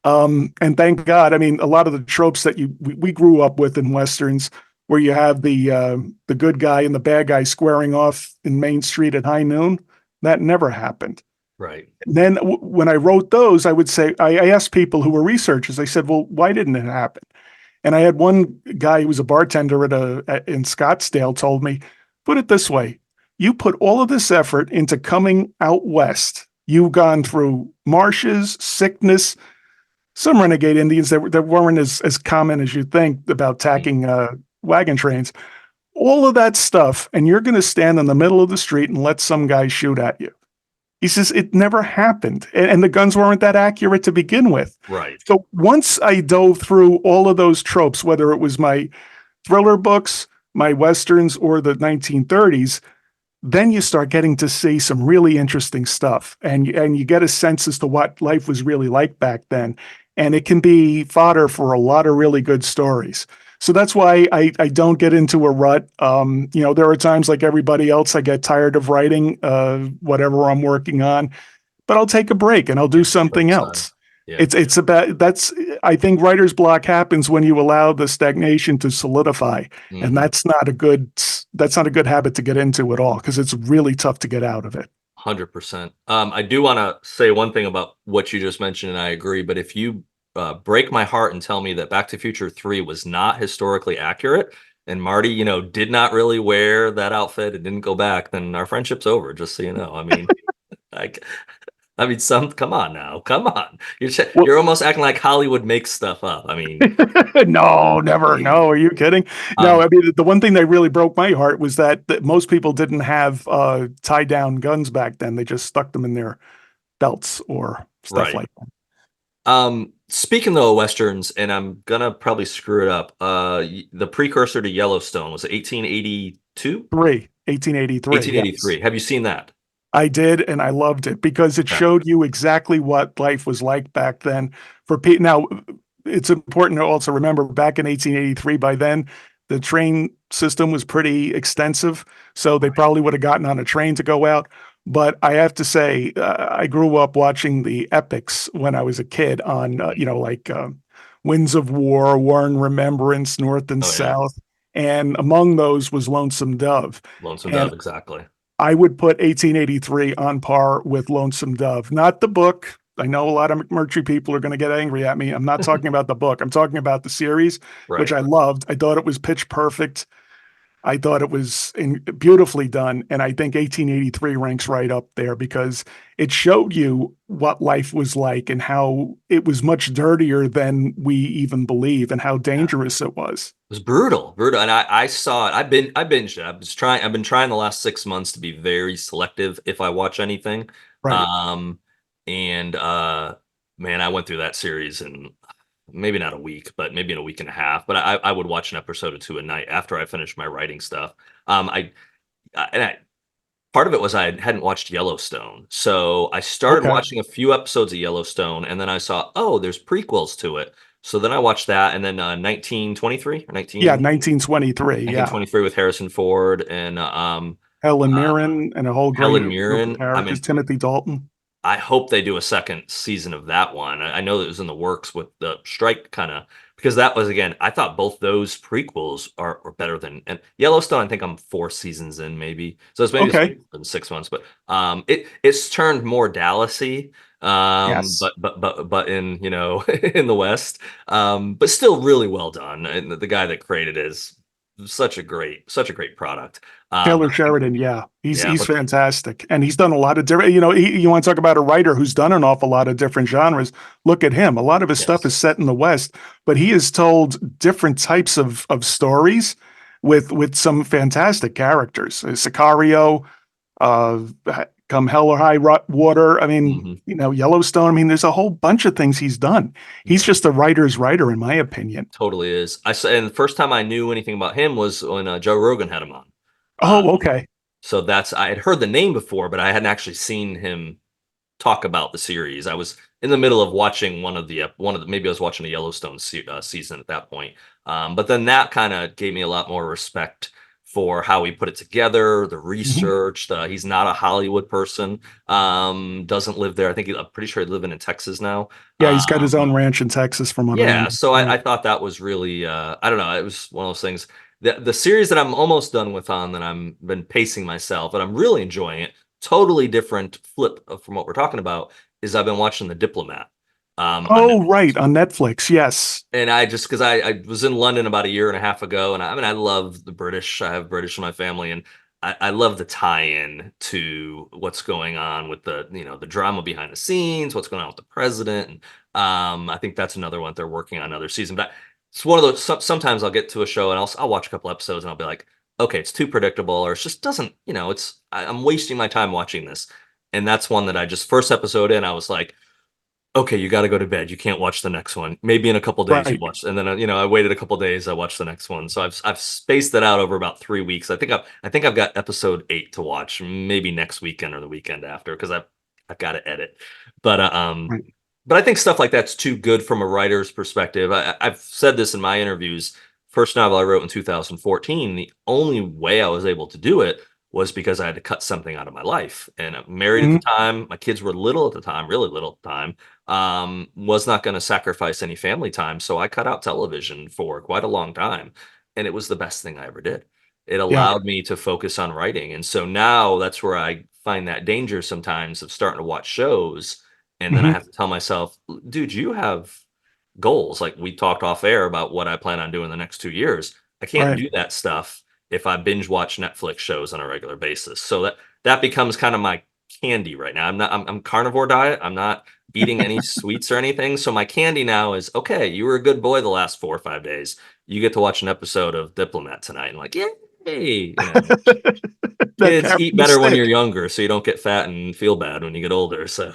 And thank God, I mean, a lot of the tropes that we grew up with in Westerns, where you have the good guy and the bad guy squaring off in Main Street at high noon, that never happened. Right. And then when I wrote those, I would say, I asked people who were researchers, I said, well, why didn't it happen? And I had one guy who was a bartender in Scottsdale told me, put it this way, you put all of this effort into coming out west. You've gone through marshes, sickness, some renegade Indians that weren't as common as you think about Mhm. tacking wagon trains, all of that stuff. And you're going to stand in the middle of the street and let some guy shoot at you. He says it never happened. And the guns weren't that accurate to begin with. Right. So once I dove through all of those tropes, whether it was my thriller books, my westerns, or the 1930s, then you start getting to see some really interesting stuff, and you get a sense as to what life was really like back then, and it can be fodder for a lot of really good stories. So that's why I don't get into a rut. There are times like everybody else, I get tired of writing whatever I'm working on, but I'll take a break and I'll do Yeah. Put something aside. else. Yeah. It's about that's I think writer's block happens when you allow the stagnation to solidify, and Mhm. that's not a good habit to get into at all because it's really tough to get out of it. 100%. I do want to say one thing about what you just mentioned, and I agree. But if you break my heart and tell me that Back to the Future 3 was not historically accurate and Marty, did not really wear that outfit and didn't go back, then our friendship's over, just so you know. I mean, like, come on now. Come on. Well, You're almost acting like Hollywood makes stuff up. I mean, no, never. please. No, are you kidding? No, Um, I mean the one thing that really broke my heart was that most people didn't have tie down guns back then. They just stuck them in their belts or stuff right. like that. Speaking though of westerns, and I'm gonna probably screw it up. The precursor to Yellowstone was 1882, 1883. Yes. 1883. Have you seen that? I did, and I loved it because it Yeah. showed you exactly what life was like back then. For people, now, it's important to also remember back in 1883. By then, the train system was pretty extensive, so they probably would have gotten on a train to go out. But I have to say, I grew up watching the epics when I was a kid on, like Winds of War, War and Remembrance, North and Oh yeah, South. And among those was Lonesome Dove. Lonesome And Dove, exactly. I would put 1883 on par with Lonesome Dove, not the book. I know a lot of McMurtry people are going to get angry at me. I'm not talking about the book. I'm talking about the series, which Right. I loved. I thought it was pitch perfect. I thought it was beautifully done. And I think 1883 ranks right up there because it showed you what life was like and how it was much dirtier than we even believe and how Yeah. dangerous it was. It was brutal, brutal, and I saw it. I binged it. I've been trying the last 6 months to be very selective if I watch anything. Right. Um, and man, I went through that series in maybe not a week, but maybe in a week and a half. But I would watch an episode or two a night after I finished my writing stuff. I, and I part of it was I hadn't watched Yellowstone, so I started Okay. watching a few episodes of Yellowstone, and then I saw, oh, there's prequels to it. So then I watched that, and then 1923 or Yeah. 1923. Yeah. 1923 with Harrison Ford and Helen uh, Mirren and a whole great Helen group of Mirren. I characters. mean, Timothy Dalton. I hope they do a second season of that one. I know that it was in the works with the strike, kind of, because that was, again, I thought both those prequels are better than, and Yellowstone. I think I'm 4 seasons in, maybe, so it's Okay. been 6 months, but it's turned more Dallasy, Yes. but in, in the West, but still really well done. And the guy that created it is such a great product. Taylor But I think, Sheridan, yeah, yeah, he's fantastic, and he's done a lot of different. You want to talk about a writer who's done an awful lot of different genres. Look at him. A lot of his stuff yes. is set in the West, but he has told different types of stories with some fantastic characters. Sicario, uh, Come Hell or Water. I mean, Mhm. Yellowstone. I mean, there's a whole bunch of things he's done. He's Yeah. just a writer's writer, in my opinion. Totally is. I saw, and the first time I knew anything about him was when Joe Rogan had him on. Oh, Um, okay. so that's I had heard the name before, but I hadn't actually seen him talk about the series. I was in the middle of watching one of the maybe I was watching a Yellowstone season at that point. But then that kind of gave me a lot more respect for how he put it together, the Mhm. research. He's not a Hollywood person. Doesn't live there. I'm pretty sure he's living in Texas now. Yeah, he's got his Um, own ranch in Texas, from what I Yeah, so I understand. thought that was really I don't know, it was one of those things. The series that I'm almost done with on that I'm been pacing myself, and I'm really enjoying it, totally different flip from what we're talking about, is I've been watching The Diplomat on Oh, Netflix. right, on Netflix. Yes. And I just because I was in London about a year and a half ago, and I mean I love the British. I have British in my family, and I love the tie-in to what's going on with the drama behind the scenes, what's going on with the president. And I think that's another one they're working on another season. But it's one of those. Sometimes I'll get to a show and I'll watch a couple episodes and I'll be like, okay, it's too predictable, or it just doesn't. I'm wasting my time watching this. And that's one that I just first episode in, I was like, okay, you got to go to bed. You can't watch the next one. Maybe in a couple days you Right. watch, and then I waited a couple days. I watched the next one, so I've spaced it out over about 3 weeks. I think I've got episode 8 to watch, maybe next weekend or the weekend after, because I've got to edit. But Right. but I think stuff like that's too good from a writer's perspective. I've said this in my interviews. First novel I wrote in 2014. The only way I was able to do it was because I had to cut something out of my life. And I'm married at the Mhm. time. My kids were little at the time, really little at the time. Was not going to sacrifice any family time. So I cut out television for quite a long time. And it was the best thing I ever did. It Yeah. allowed me to focus on writing. And so now that's where I find that danger sometimes of starting to watch shows. And then I Mhm. have to tell myself, dude, you have goals. Like we talked off air about what I plan on doing the next 2 years. I can't Right. do that stuff if I binge watch Netflix shows on a regular basis. So that becomes kind of my candy right now. I'm carnivore diet. I'm not eating any sweets or anything. So my candy now is okay, you were a good boy the last 4 or 5 days. You get to watch an episode of Diplomat tonight. And like, yay. That Kids carrot eat and the better when you're stick. younger, so you don't get fat and feel bad when you get older. So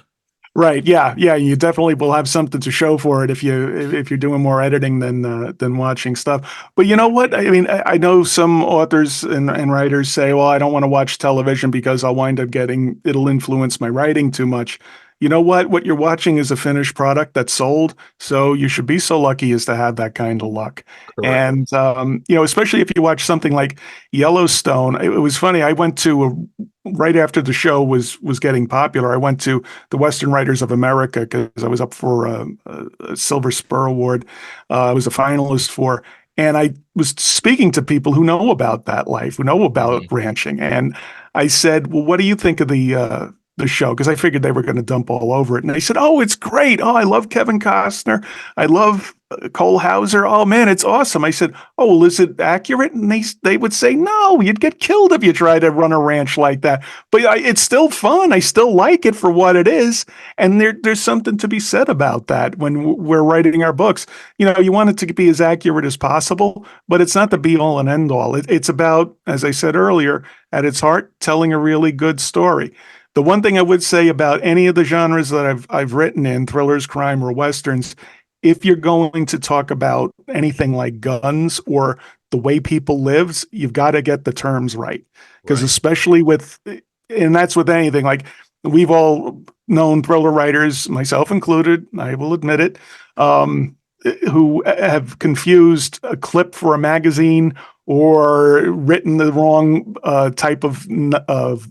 Right. Yeah. Yeah. You definitely will have something to show for it if you're doing more editing than watching stuff. But you know what? I mean, I know some authors and writers say, "Well, I don't want to watch television because I'll wind up getting it'll influence my writing too much." you know what you're watching is a finished product that's sold. So you should be so lucky as to have that kind of luck. Correct. And especially if you watch something like Yellowstone. It was funny. I went to right after the show was getting popular. I went to the Western Writers of America because I was up for a Silver Spur Award. I was a finalist for. And I was speaking to people who know about that life, who know about Mhm. ranching. And I said, well, what do you think of the show? Because I figured they were going to dump all over it. And they said, oh, it's great. Oh, I love Kevin Costner. I love Cole Hauser. Oh, man, it's awesome. I said, oh, well, is it accurate? And they would say, no, you'd get killed if you try to run a ranch like that. But it's still fun. I still like it for what it is. And there's something to be said about that when we're writing our books. You want it to be as accurate as possible, but it's not the be all and end all. It's about, as I said earlier, at its heart, telling a really good story. The one thing I would say about any of the genres that I've written in, thrillers, crime, or westerns, if you're going to talk about anything like guns or the way people lives, you've got to get the terms right. Because Right. especially and that's with anything, like we've all known thriller writers, myself included, I will admit it, who have confused a clip for a magazine or written the wrong type of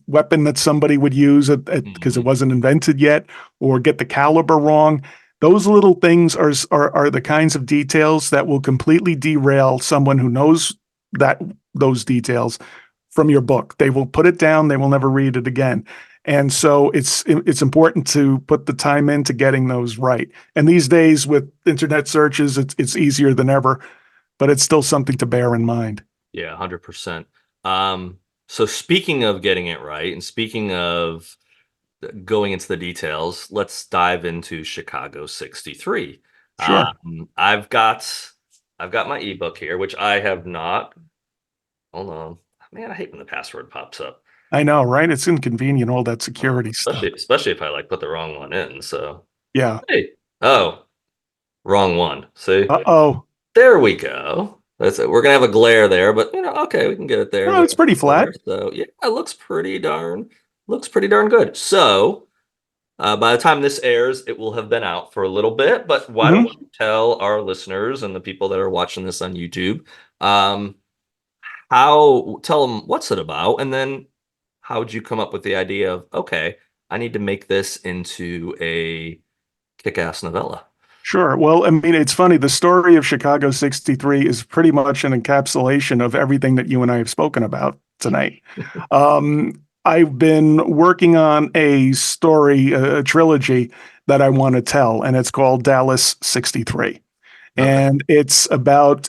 weapon that somebody would use because it Mhm. wasn't invented yet, or get the caliber wrong. Those little things are the kinds of details that will completely derail someone who knows that those details from your book. They will put it down. They will never read it again. And so it's important to put the time into getting those right. And these days with internet searches, it's easier than ever, but it's still something to bear in mind. Yeah, 100%. So speaking of getting it right and speaking of going into the details, let's dive into Chicago 63. Sure. I've got my ebook here, which I have not. Hold on. Man, I hate when the password pops up. I know, right? It's inconvenient, all that security stuff. Especially if I like put the wrong one in. So Yeah. hey. Oh, wrong one. See? Uh-oh. There we go. That's it. We're gonna have a glare there, but okay, we can get it there. No, it's pretty There. flat. So yeah, it looks pretty darn good. So by the time this airs, it will have been out for a little bit. But why don't Hmm. you tell our listeners and the people that are watching this on YouTube, um, tell them what's it about, and then how would you come up with the idea of okay, I need to make this into a kick-ass novella? Sure. Well, I mean, it's funny. The story of Chicago 63 is pretty much an encapsulation of everything that you and I have spoken about tonight. I've been working on a story, a trilogy that I want to tell, and it's called Dallas 63. Okay. And it's about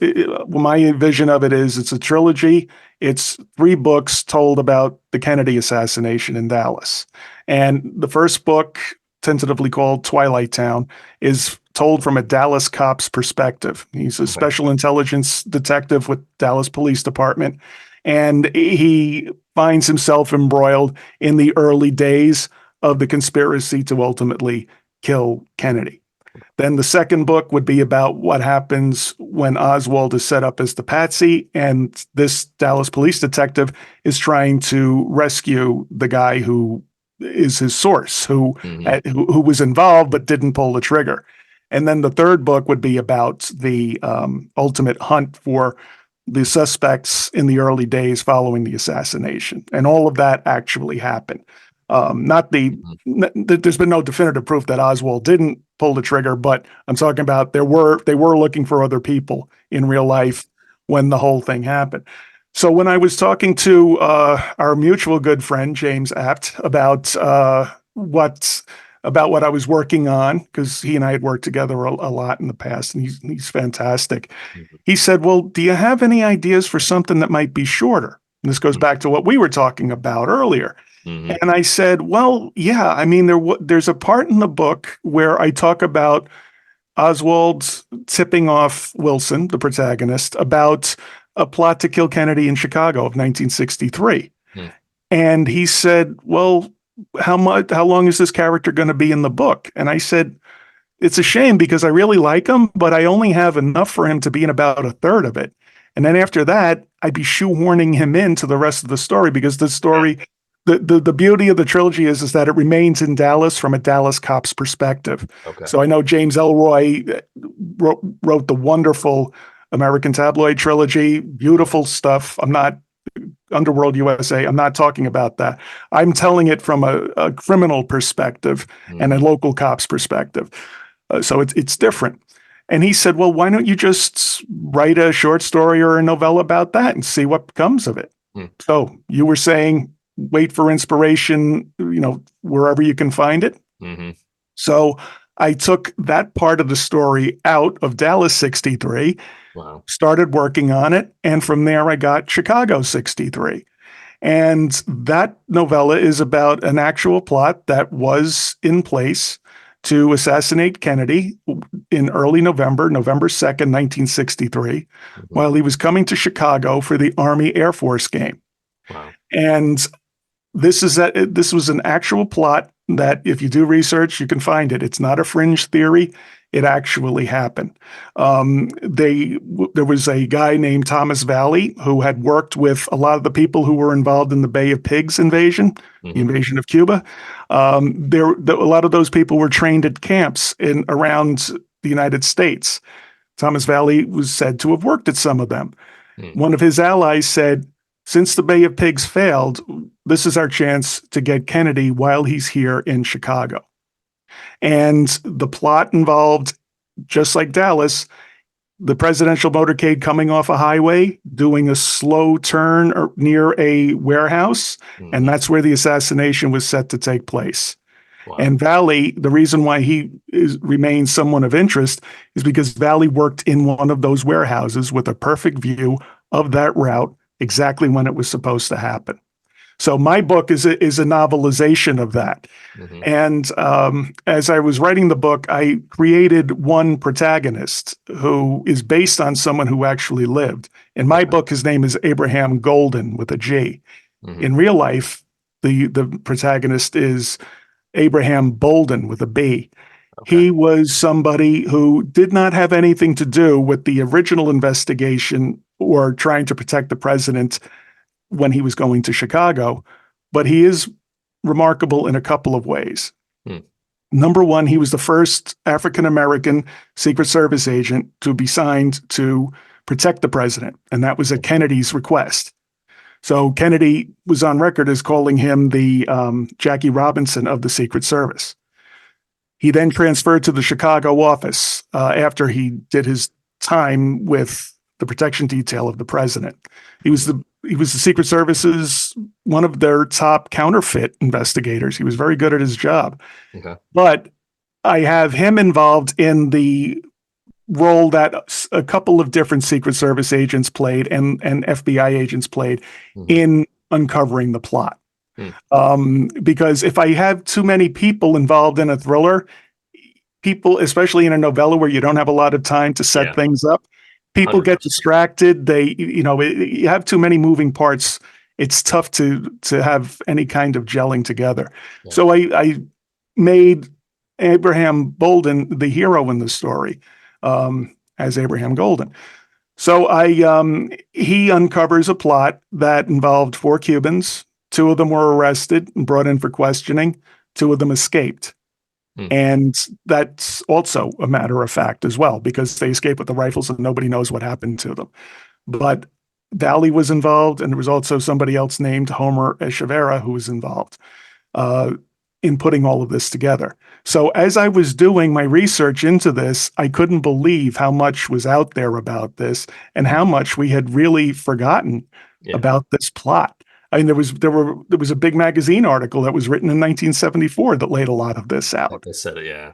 my vision of it is it's a trilogy. It's three books told about the Kennedy assassination in Dallas. And the first book, tentatively called Twilight Town, is told from a Dallas cop's perspective. He's a Okay. special intelligence detective with Dallas Police Department, and he finds himself embroiled in the early days of the conspiracy to ultimately kill Kennedy. Then the second book would be about what happens when Oswald is set up as the patsy, and this Dallas police detective is trying to rescue the guy who is his source, Hmm. who was involved but didn't pull the trigger. And then the third book would be about the ultimate hunt for the suspects in the early days following the assassination, and all of that actually happened. Not the There's been no definitive proof that Oswald didn't pull the trigger, but I'm talking about they were looking for other people in real life when the whole thing happened. So when I was talking to our mutual good friend James Apt what I was working on, because he and I had worked together a lot in the past, and he's fantastic. He said, "Well, do you have any ideas for something that might be shorter?" And this goes back to what we were talking about earlier. Hmm. And I said, well, yeah, I mean, there's a part in the book where I talk about Oswald tipping off Wilson, the protagonist, about a plot to kill Kennedy in Chicago of 1963. And he said, well, how long is this character going to be in the book? And I said, it's a shame because I really like him, but I only have enough for him to be in about a third of it. And then after that, I'd be shoehorning him into the rest of the story because the story the beauty of the trilogy is that it remains in Dallas from a Dallas cop's perspective. Okay. So I know James Elroy wrote the wonderful American Tabloid trilogy, beautiful stuff. I'm not Underworld USA. I'm not talking about that. I'm telling it from a criminal perspective and a Mhm. local cop's perspective. So it's different. And he said, well, why don't you just write a short story or a novella about that and see what comes of it? Mm. So you were saying wait for inspiration, wherever you can find it. Mhm. So I took that part of the story out of Dallas 63, Wow. started working on it, and from there I got Chicago 63. And that novella is about an actual plot that was in place to assassinate Kennedy in early November, November 2nd, 1963, Mhm. while he was coming to Chicago for the Army Air Force game. Wow. And this was an actual plot that if you do research, you can find it. It's not a fringe theory. It actually happened. There was a guy named Thomas Valley who had worked with a lot of the people who were involved in the Bay of Pigs invasion, the Mhm. invasion of Cuba. A lot of those people were trained at camps in around the United States. Thomas Valley was said to have worked at some of them. Mm. One of his allies said, since the Bay of Pigs failed, this is our chance to get Kennedy while he's here in Chicago. And the plot involved, just like Dallas, the presidential motorcade coming off a highway, doing a slow turn near a warehouse. And Mhm. that's where the assassination was set to take place. Wow. And Valley, the reason why remains someone of interest is because Valley worked in one of those warehouses with a perfect view of that route exactly when it was supposed to happen. So my book is a novelization of that. Mhm. And as I was writing the book, I created one protagonist who is based on someone who actually lived. In my Okay. book, his name is Abraham Golden with a G. Mhm. In real life, the protagonist is Abraham Bolden with a B. Okay. He was somebody who did not have anything to do with the original investigation or trying to protect the president when he was going to Chicago, but he is remarkable in a couple of ways. Mm. Number one, he was the first African American Secret Service agent to be signed to protect the president, and that was at Kennedy's request. So Kennedy was on record as calling him the Jackie Robinson of the Secret Service. He then transferred to the Chicago office after he did his time with the protection detail of the president. Mhm. He was the Secret Service's one of their top counterfeit investigators. He was very good at his job. Okay. But I have him involved in the role that a couple of different Secret Service agents played and FBI agents played Mhm. in uncovering the plot. Mm. Because if I have too many people involved in a thriller, people, especially in a novella where you don't have a lot of time to set Yeah. things up, people get 100%. distracted. You have too many moving parts. It's tough to have any kind of gelling together. Yeah. So I made Abraham Bolden the hero in the story as Abraham Golden. So he uncovers a plot that involved four Cubans. Two of them were arrested and brought in for questioning. Two of them escaped. Mm. And that's also a matter of fact as well, because they escaped with the rifles and nobody knows what happened to them. But Valley was involved, and there was also somebody else named Homer Echeverra who was involved uh, in putting all of this together. So as I was doing my research into this, I couldn't believe how much was out there about this and Mm. how much we had really forgotten Yeah. about this plot. I mean, there was a big magazine article that was written in 1974 that laid a lot of this Like out. I said, yeah.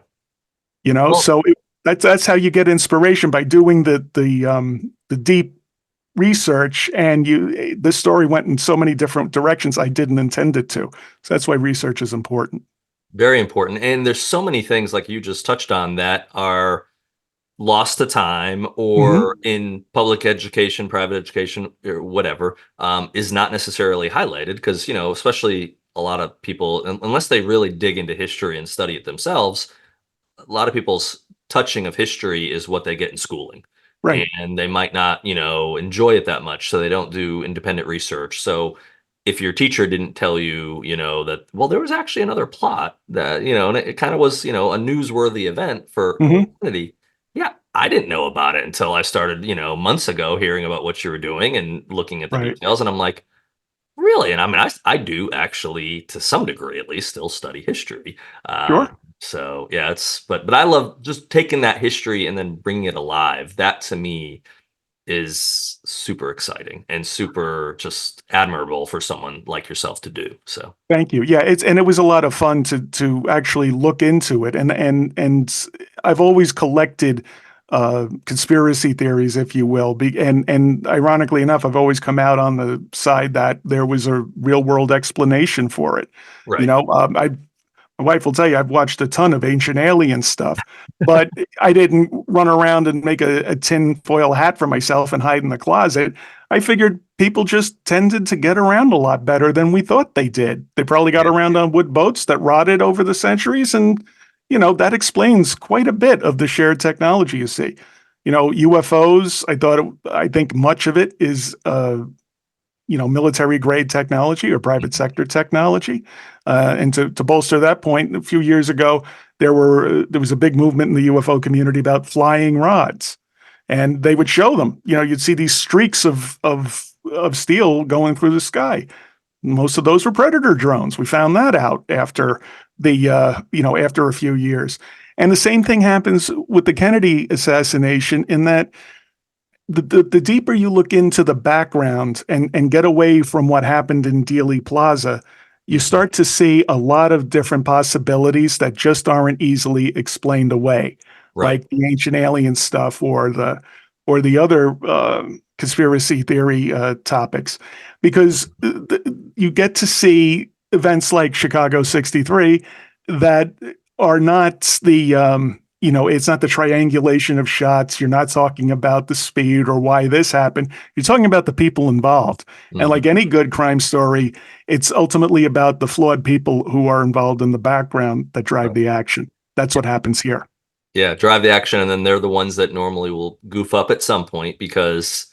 Well, So that's how you get inspiration by doing the deep research, and this story went in so many different directions I didn't intend it to. So that's why research is important. very important. And there's so many things like you just touched on that are lost to time or Hmm. in public education, private education, or whatever, is not necessarily highlighted because, especially a lot of people, unless they really dig into history and study it themselves, a lot of people's touching of history is what they get in schooling. Right. And they might not, enjoy it that much. So they don't do independent research. So if your teacher didn't tell you, that, well, there was actually another plot that, and it kind of was, a newsworthy event for Hmm. Kennedy. Yeah, I didn't know about it until I started, months ago hearing about what you were doing and looking at the Right. details. And I'm like, really? And I mean, I do actually, to some degree at least, still study history. Sure. So yeah, but I love just taking that history and then bringing it alive. That to me is super exciting and super just admirable for someone like yourself to do. So Thank you. Yeah, it was a lot of fun to actually look into it, and I've always collected conspiracy theories, if you will, and ironically enough, I've always come out on the side that there was a real world explanation for it. You right. know, I My wife will tell you I've watched a ton of ancient alien stuff, but I didn't run around and make a tin foil hat for myself and hide in the closet. I figured people just tended to get around a lot better than we thought they did. They probably got Yeah. around on wood boats that rotted over the centuries, and that explains quite a bit of the shared technology you see. UFOs. I think much of it is military grade technology or private Mhm. sector technology. And to bolster that point, a few years ago, there was a big movement in the UFO community about flying rods, and they would show them. You'd see these streaks of steel going through the sky. Most of those were Predator drones. We found that out after after a few years. And the same thing happens with the Kennedy assassination in that the deeper you look into the background and get away from what happened in Dealey Plaza, you Mhm. start to see a lot of different possibilities that just aren't easily explained away, Right. like the ancient alien stuff or the other conspiracy theory topics, because you get to see events like Chicago '63 that are not it's not the triangulation of shots. You're not talking about the speed or why this happened. You're talking about the people involved. And Mhm. like any good crime story, it's ultimately about the flawed people who are involved in the background that drive Right. the action. That's Yeah. what happens here. Yeah, drive the action, and then they're the ones that normally will goof up at some point because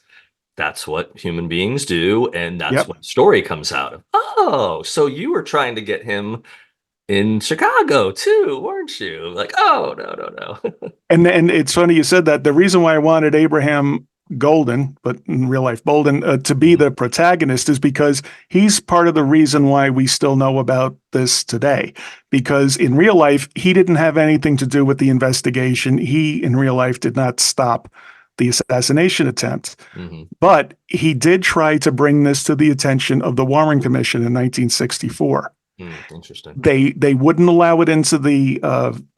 that's what human beings do, and that's Yep. when story comes out of, "Oh, so you were trying to get him in Chicago too, weren't you?" Like, "Oh, no, no, no." And it's funny you said that. The reason why I wanted Abraham Golden, but in real life Bolden, to be Mhm. the protagonist is because he's part of the reason why we still know about this today. Because in real life, he didn't have anything to do with the investigation. He, in real life, did not stop the assassination attempt. Mhm. But he did try to bring this to the attention of the Warren Commission in 1964. Interesting. They wouldn't allow it into the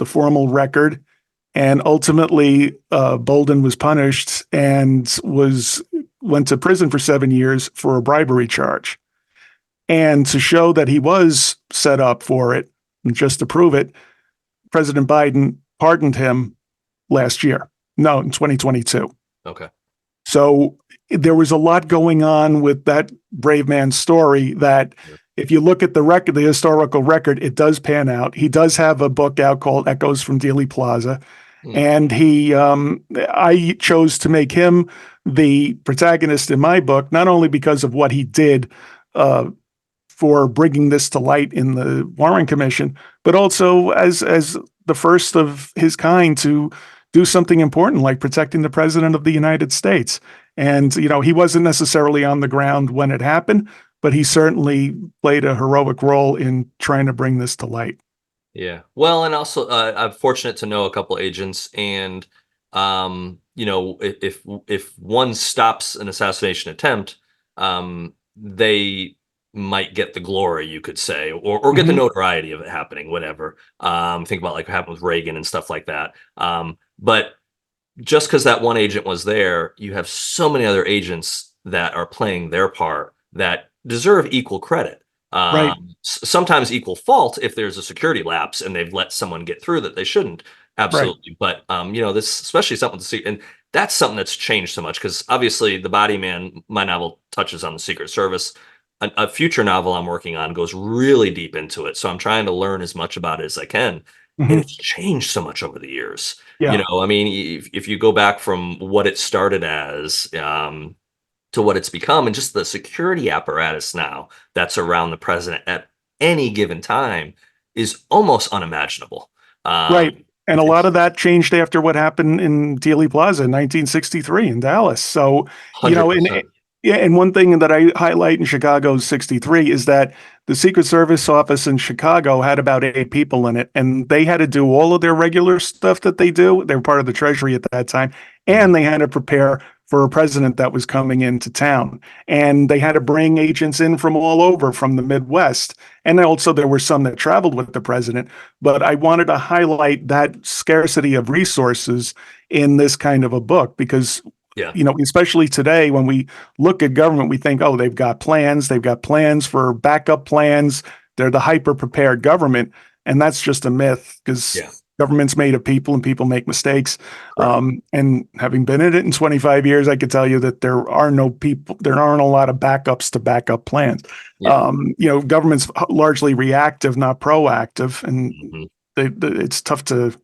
formal record, and ultimately Bolden was punished and was went to prison for 7 years for a bribery charge. And to show that he was set up for it, and just to prove it, President Biden pardoned him last year. No, in 2022. Okay. So there was a lot going on with that brave man's story that Yeah. if you look at the record, the historical record, it does pan out. He does have a book out called Echoes from Dealey Plaza. Mm. And I chose to make him the protagonist in my book, not only because of what he did uh, for bringing this to light in the Warren Commission, but also as the first of his kind to do something important like protecting the president of the United States. And he wasn't necessarily on the ground when it happened, but he certainly played a heroic role in trying to bring this to light. Yeah. Well, and also, I'm fortunate to know a couple agents, and if one stops an assassination attempt, they might get the glory, you could say, or get the Hmm. notoriety of it happening, whatever. Think about like what happened with Reagan and stuff like that. But just because that one agent was there, you have so many other agents that are playing their part that deserve equal credit. Right, Sometimes equal fault if there's a security lapse and they've let someone get through that they shouldn't. right. Absolutely. But this, especially something to see, and that's something that's changed so much because obviously the Body Man, my novel touches on the Secret Service. A future novel I'm working on goes really deep into it, so I'm trying to learn as much about it as I can, and Hmm. it's changed so much over the years. Yeah. I mean, if you go back from what it started as, to what it's become, and just the security apparatus now that's around the president at any given time is almost unimaginable. Um, Right. And a lot of that changed after what happened in Dealey Plaza in 1963 in Dallas. So, you know, and 100%. yeah, and one thing that I highlight in Chicago's 63 is that the Secret Service office in Chicago had about 8 people in it, and they had to do all of their regular stuff that they do. They were part of the Treasury at that time, Mhm. and they had to prepare for a president that was coming into town. And they had to bring agents in from all over, from the Midwest. And also, there were some that traveled with the president. But I wanted to highlight that scarcity of resources in this kind of a book because, Yeah. you know, especially today when we look at government, we think, oh, they've got plans for backup plans. They're the hyper prepared government. And that's just a myth because Yeah. government's made of people and people make mistakes. Right. And having been in it in 25 years, I could tell you that there aren't a lot of backups to backup plans. Yeah. You know, government's largely reactive, not proactive. And Mhm. it's tough to,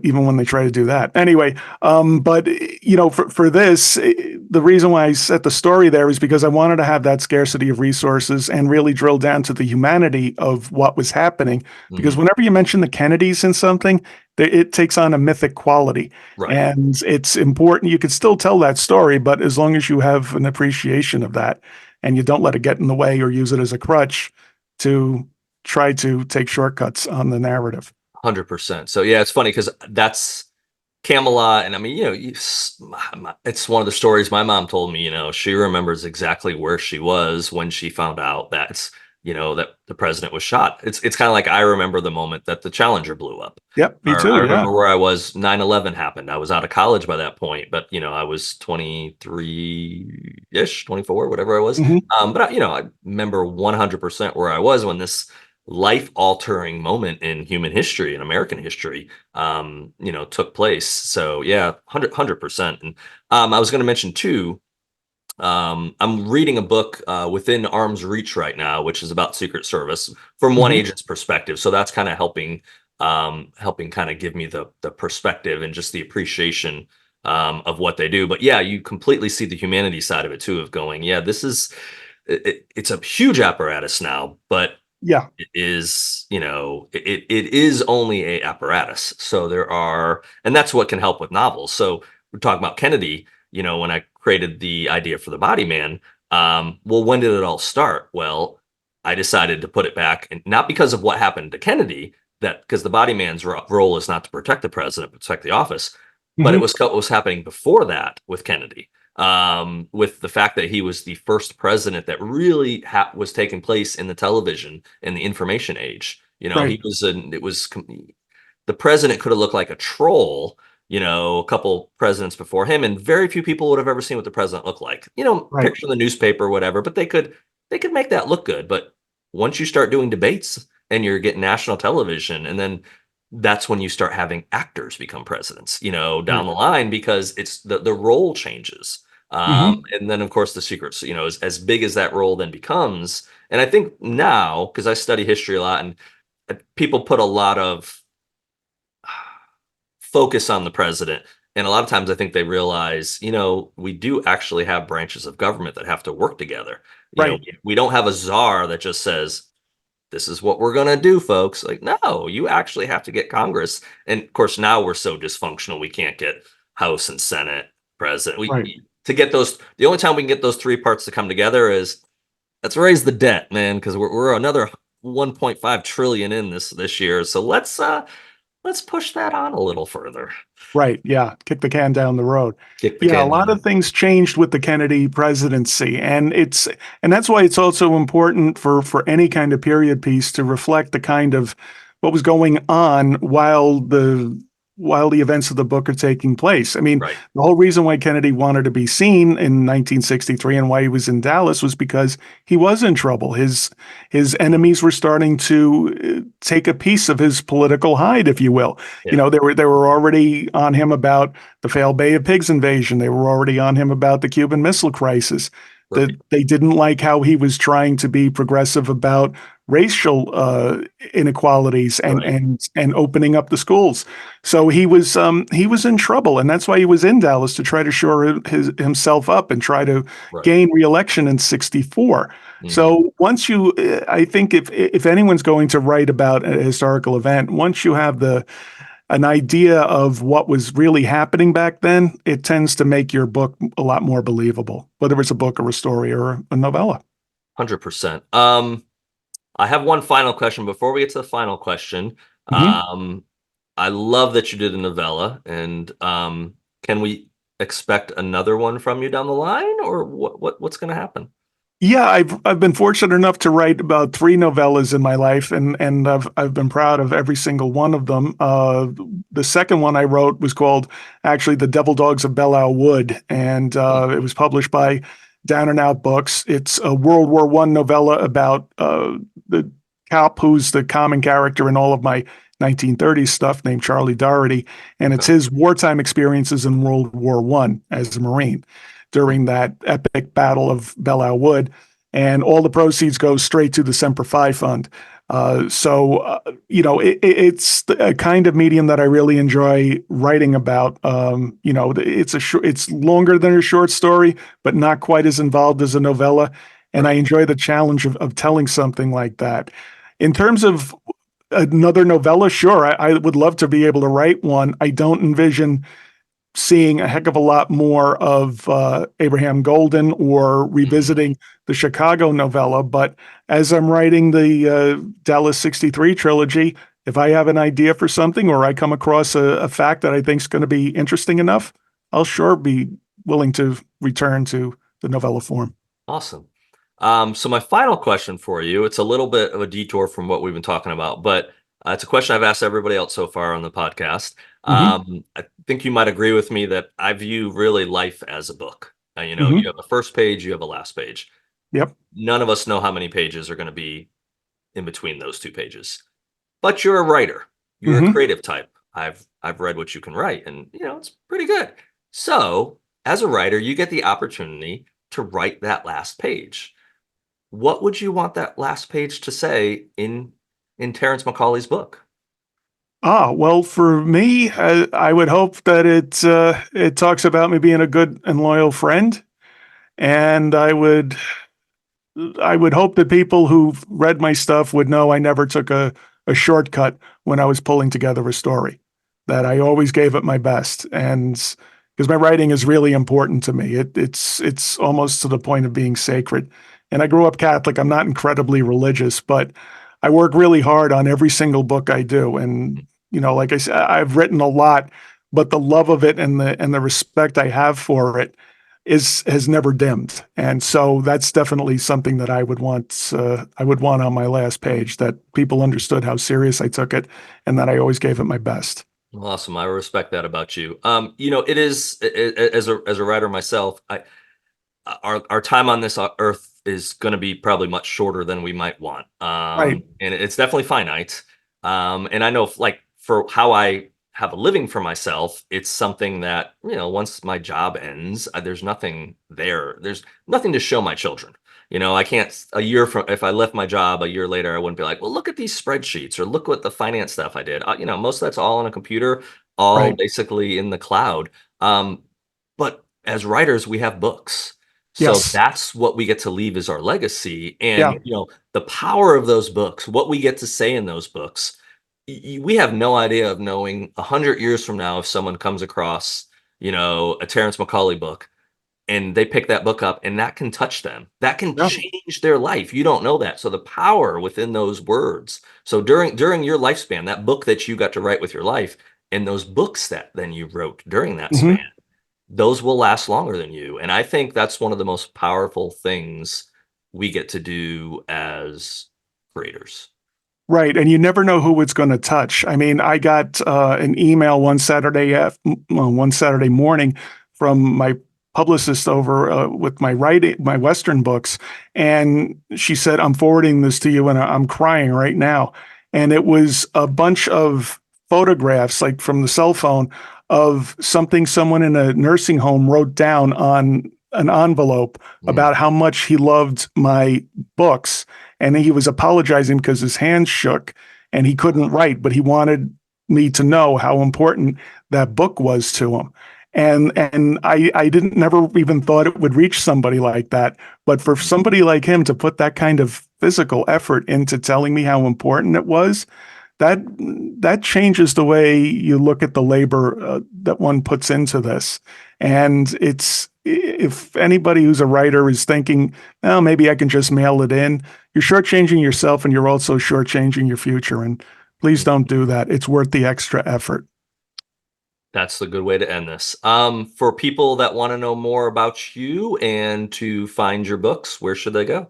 even when they try to do that. Anyway, but you know, for this, the reason why I set the story there is because I wanted to have that scarcity of resources and really drill down to the humanity of what was happening. Because Mhm. whenever you mention the Kennedys in something, it takes on a mythic quality, Right. and it's important. You could still tell that story, but as long as you have an appreciation of that, and you don't let it get in the way or use it as a crutch to try to take shortcuts on the narrative. 100%. So yeah, it's funny because that's Camelot, and I mean, it's one of the stories my mom told me. She remembers exactly where she was when she found out that the president was shot. It's kind of like I remember the moment that the Challenger blew up, Yep, me or I too. Yeah. remember where I was 9/11 happened. I was out of college by that point, but I was 23-ish, 24, whatever I was. Mhm. But I remember 100% where I was when this life altering moment in human history, in American history, took place. So yeah, 100%. And I was going to mention too, I'm reading a book within arm's reach right now, which is about Secret Service from one Mhm. agent's perspective. So that's kind of helping kind of give me the perspective and just the appreciation of what they do. But yeah, you completely see the humanity side of it too, of going, yeah, it's a huge apparatus now, but Yeah. it is, it is only a apparatus. So and that's what can help with novels. So we're talking about Kennedy, when I created the idea for the Body Man. Well, when did it all start? Well, I decided to put it back, and not because of what happened to Kennedy, that because the Body Man's role is not to protect the president, but protect the office, but it Mhm. was what was happening before that with Kennedy, with the fact that he was the first president that really was taking place in the television in the information age. Right. He was the president could have looked like a troll, a couple presidents before him, and very few people would have ever seen what the president looked like. Right. Picture in the newspaper, whatever, but they could make that look good. But once you start doing debates and you're getting national television, and then that's when you start having actors become presidents, down Right. the line, because it's the role changes. Mhm. And then of course the secrets, as big as that role then becomes. And I think now, because I study history a lot, and people put a lot of focus on the president. And a lot of times I think they realize, we do actually have branches of government that have to work together. Right. We don't have a czar that just says, this is what we're going to do, folks. Like, no, you actually have to get Congress. And of course, now we're so dysfunctional, we can't get House and Senate, president. Right. To get those, the only time we can get those three parts to come together is let's raise the debt, man, because we're another 1.5 trillion in this year. So let's push that on a little further. Right. Yeah. Kick the can down the road. Kick the Yeah, a can lot down. of things changed with the Kennedy presidency, and that's why it's also important for any kind of period piece to reflect the kind of what was going on while the events of the book are taking place. I mean, Right. the whole reason why Kennedy wanted to be seen in 1963 and why he was in Dallas was because he was in trouble. His enemies were starting to take a piece of his political hide, if you will. You Yeah. know, they were already on him about the failed Bay of Pigs invasion. They were already on him about the Cuban Missile Crisis. that Right. they didn't like how he was trying to be progressive about racial inequalities Right. and opening up the schools. So he was in trouble, and that's why he was in Dallas, to try to shore himself up and try to Right. gain reelection in '64. Hmm. So once you, I think if anyone's going to write about a historical event, once you have the an idea of what was really happening back then, it tends to make your book a lot more believable, whether it's a book or a story or a novella. 100%. I have one final question before we get to the final question. Hmm. Um, I love that you did a novella, and can we expect another one from you down the line, or what's going to happen? Yeah, I've been fortunate enough to write about three novellas in my life, and I've been proud of every single one of them. The second one I wrote was called actually "The Devil Dogs of Belle Isle Wood," and Mm. it was published by Down and Out Books. It's a World War One novella about the cop who's the common character in all of my 1930s stuff, named Charlie Doherty, and it's Okay. his wartime experiences in World War One as a Marine during that epic battle of Belle Isle Wood, and all the proceeds go straight to the Semper Fi Fund. It's a kind of medium that I really enjoy writing about. It's longer than a short story, but not quite as involved as a novella, and I Right. enjoy the challenge of telling something like that. In terms of another novella, sure, I would love to be able to write one. I don't envision seeing a heck of a lot more of Abraham Golden or Mhm. revisiting the Chicago novella. But as I'm writing the Dallas 63 trilogy, if I have an idea for something or I come across a fact that I think is going to be interesting enough, I'll sure be willing to return to the novella form. Awesome. So my final question for you, it's a little bit of a detour from what we've been talking about, but it's a question I've asked everybody else so far on the podcast. Hmm. I think you might agree with me that I view really life as a book. You Hmm. have a first page, you have a last page. Yep. None of us know how many pages are going to be in between those two pages. But you're a writer. You're a Hmm. creative type. I've read what you can write, and it's pretty good. So, as a writer, you get the opportunity to write that last page. What would you want that last page to say in Terrence McCauley's book? Well, for me, I would hope that it talks about me being a good and loyal friend, and I would hope that people who've read my stuff would know I never took a shortcut when I was pulling together a story, that I always gave it my best. And because my writing is really important to me, it's almost to the point of being sacred. And I grew up Catholic. I'm not incredibly religious, but I work really hard on every single book I do. And, like I said, I've written a lot, but the love of it and the respect I have for it is has never dimmed, and so that's definitely something that I would want on my last page, that people understood how serious I took it and that I always gave it my best. Awesome. I respect that about you. It is as a writer myself, our time on this earth is going to be probably much shorter than we might want. Right. And it's definitely finite. And I know, like, for how I have a living for myself, it's something that, once my job ends, there's nothing there. There's nothing to show my children. I can't, a year from, if I left my job a year later, I wouldn't be like, well, look at these spreadsheets or look what the finance stuff I did. Most of that's all on a computer, all Right. basically in the cloud. But as writers, we have books. So Yes. that's what we get to leave as our legacy. Yeah. And, the power of those books, what we get to say in those books, we have no idea of knowing 100 years from now if someone comes across, a Terrence McCauley book and they pick that book up and that can touch them. That can Yeah. change their life. You don't know that. So the power within those words. So during your lifespan, that book that you got to write with your life and those books that then you wrote during that span, Hmm. those will last longer than you. And I think that's one of the most powerful things we get to do as creators. Right, and you never know who it's going to touch. I mean, I got an email one Saturday morning from my publicist over with my Western books, and she said, "I'm forwarding this to you," and I'm crying right now. And it was a bunch of photographs, like from the cell phone, of something someone in a nursing home wrote down on an envelope Mm, about how much he loved my books. And he was apologizing because his hands shook and he couldn't write, but he wanted me to know how important that book was to him. And I didn't never even thought it would reach somebody like that. But for somebody like him to put that kind of physical effort into telling me how important it was, that that changes the way you look at the labor that one puts into this. And it's if anybody who's a writer is thinking, oh, maybe I can just mail it in, you're shortchanging yourself and you're also shortchanging your future. And please mm. don't do that. It's worth the extra effort. That's the good way to end this. For people that want to know more about you and to find your books, where should they go?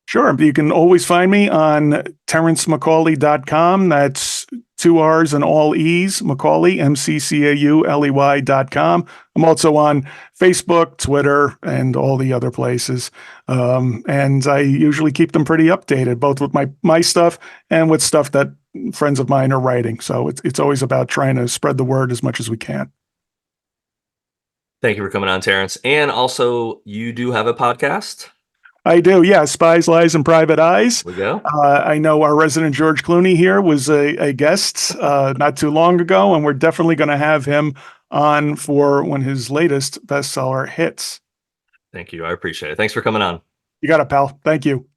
Sure. You can always find me on terrencemccauley.com. That's two R's and all E's, McCauley, McCauley.com. I'm also on Facebook, Twitter, and all the other places. And I usually keep them pretty updated, both with my stuff and with stuff that friends of mine are writing. So it's always about trying to spread the word as much as we can. Thank you for coming on, Terrence. And also, you do have a podcast. I do, yeah. Spies, Lies, and Private Eyes. We go. I know our resident George Clooney here was a guest not too long ago, and we're definitely going to have him on for when his latest bestseller hits. Thank you. I appreciate it. Thanks for coming on. You got it, pal. Thank you.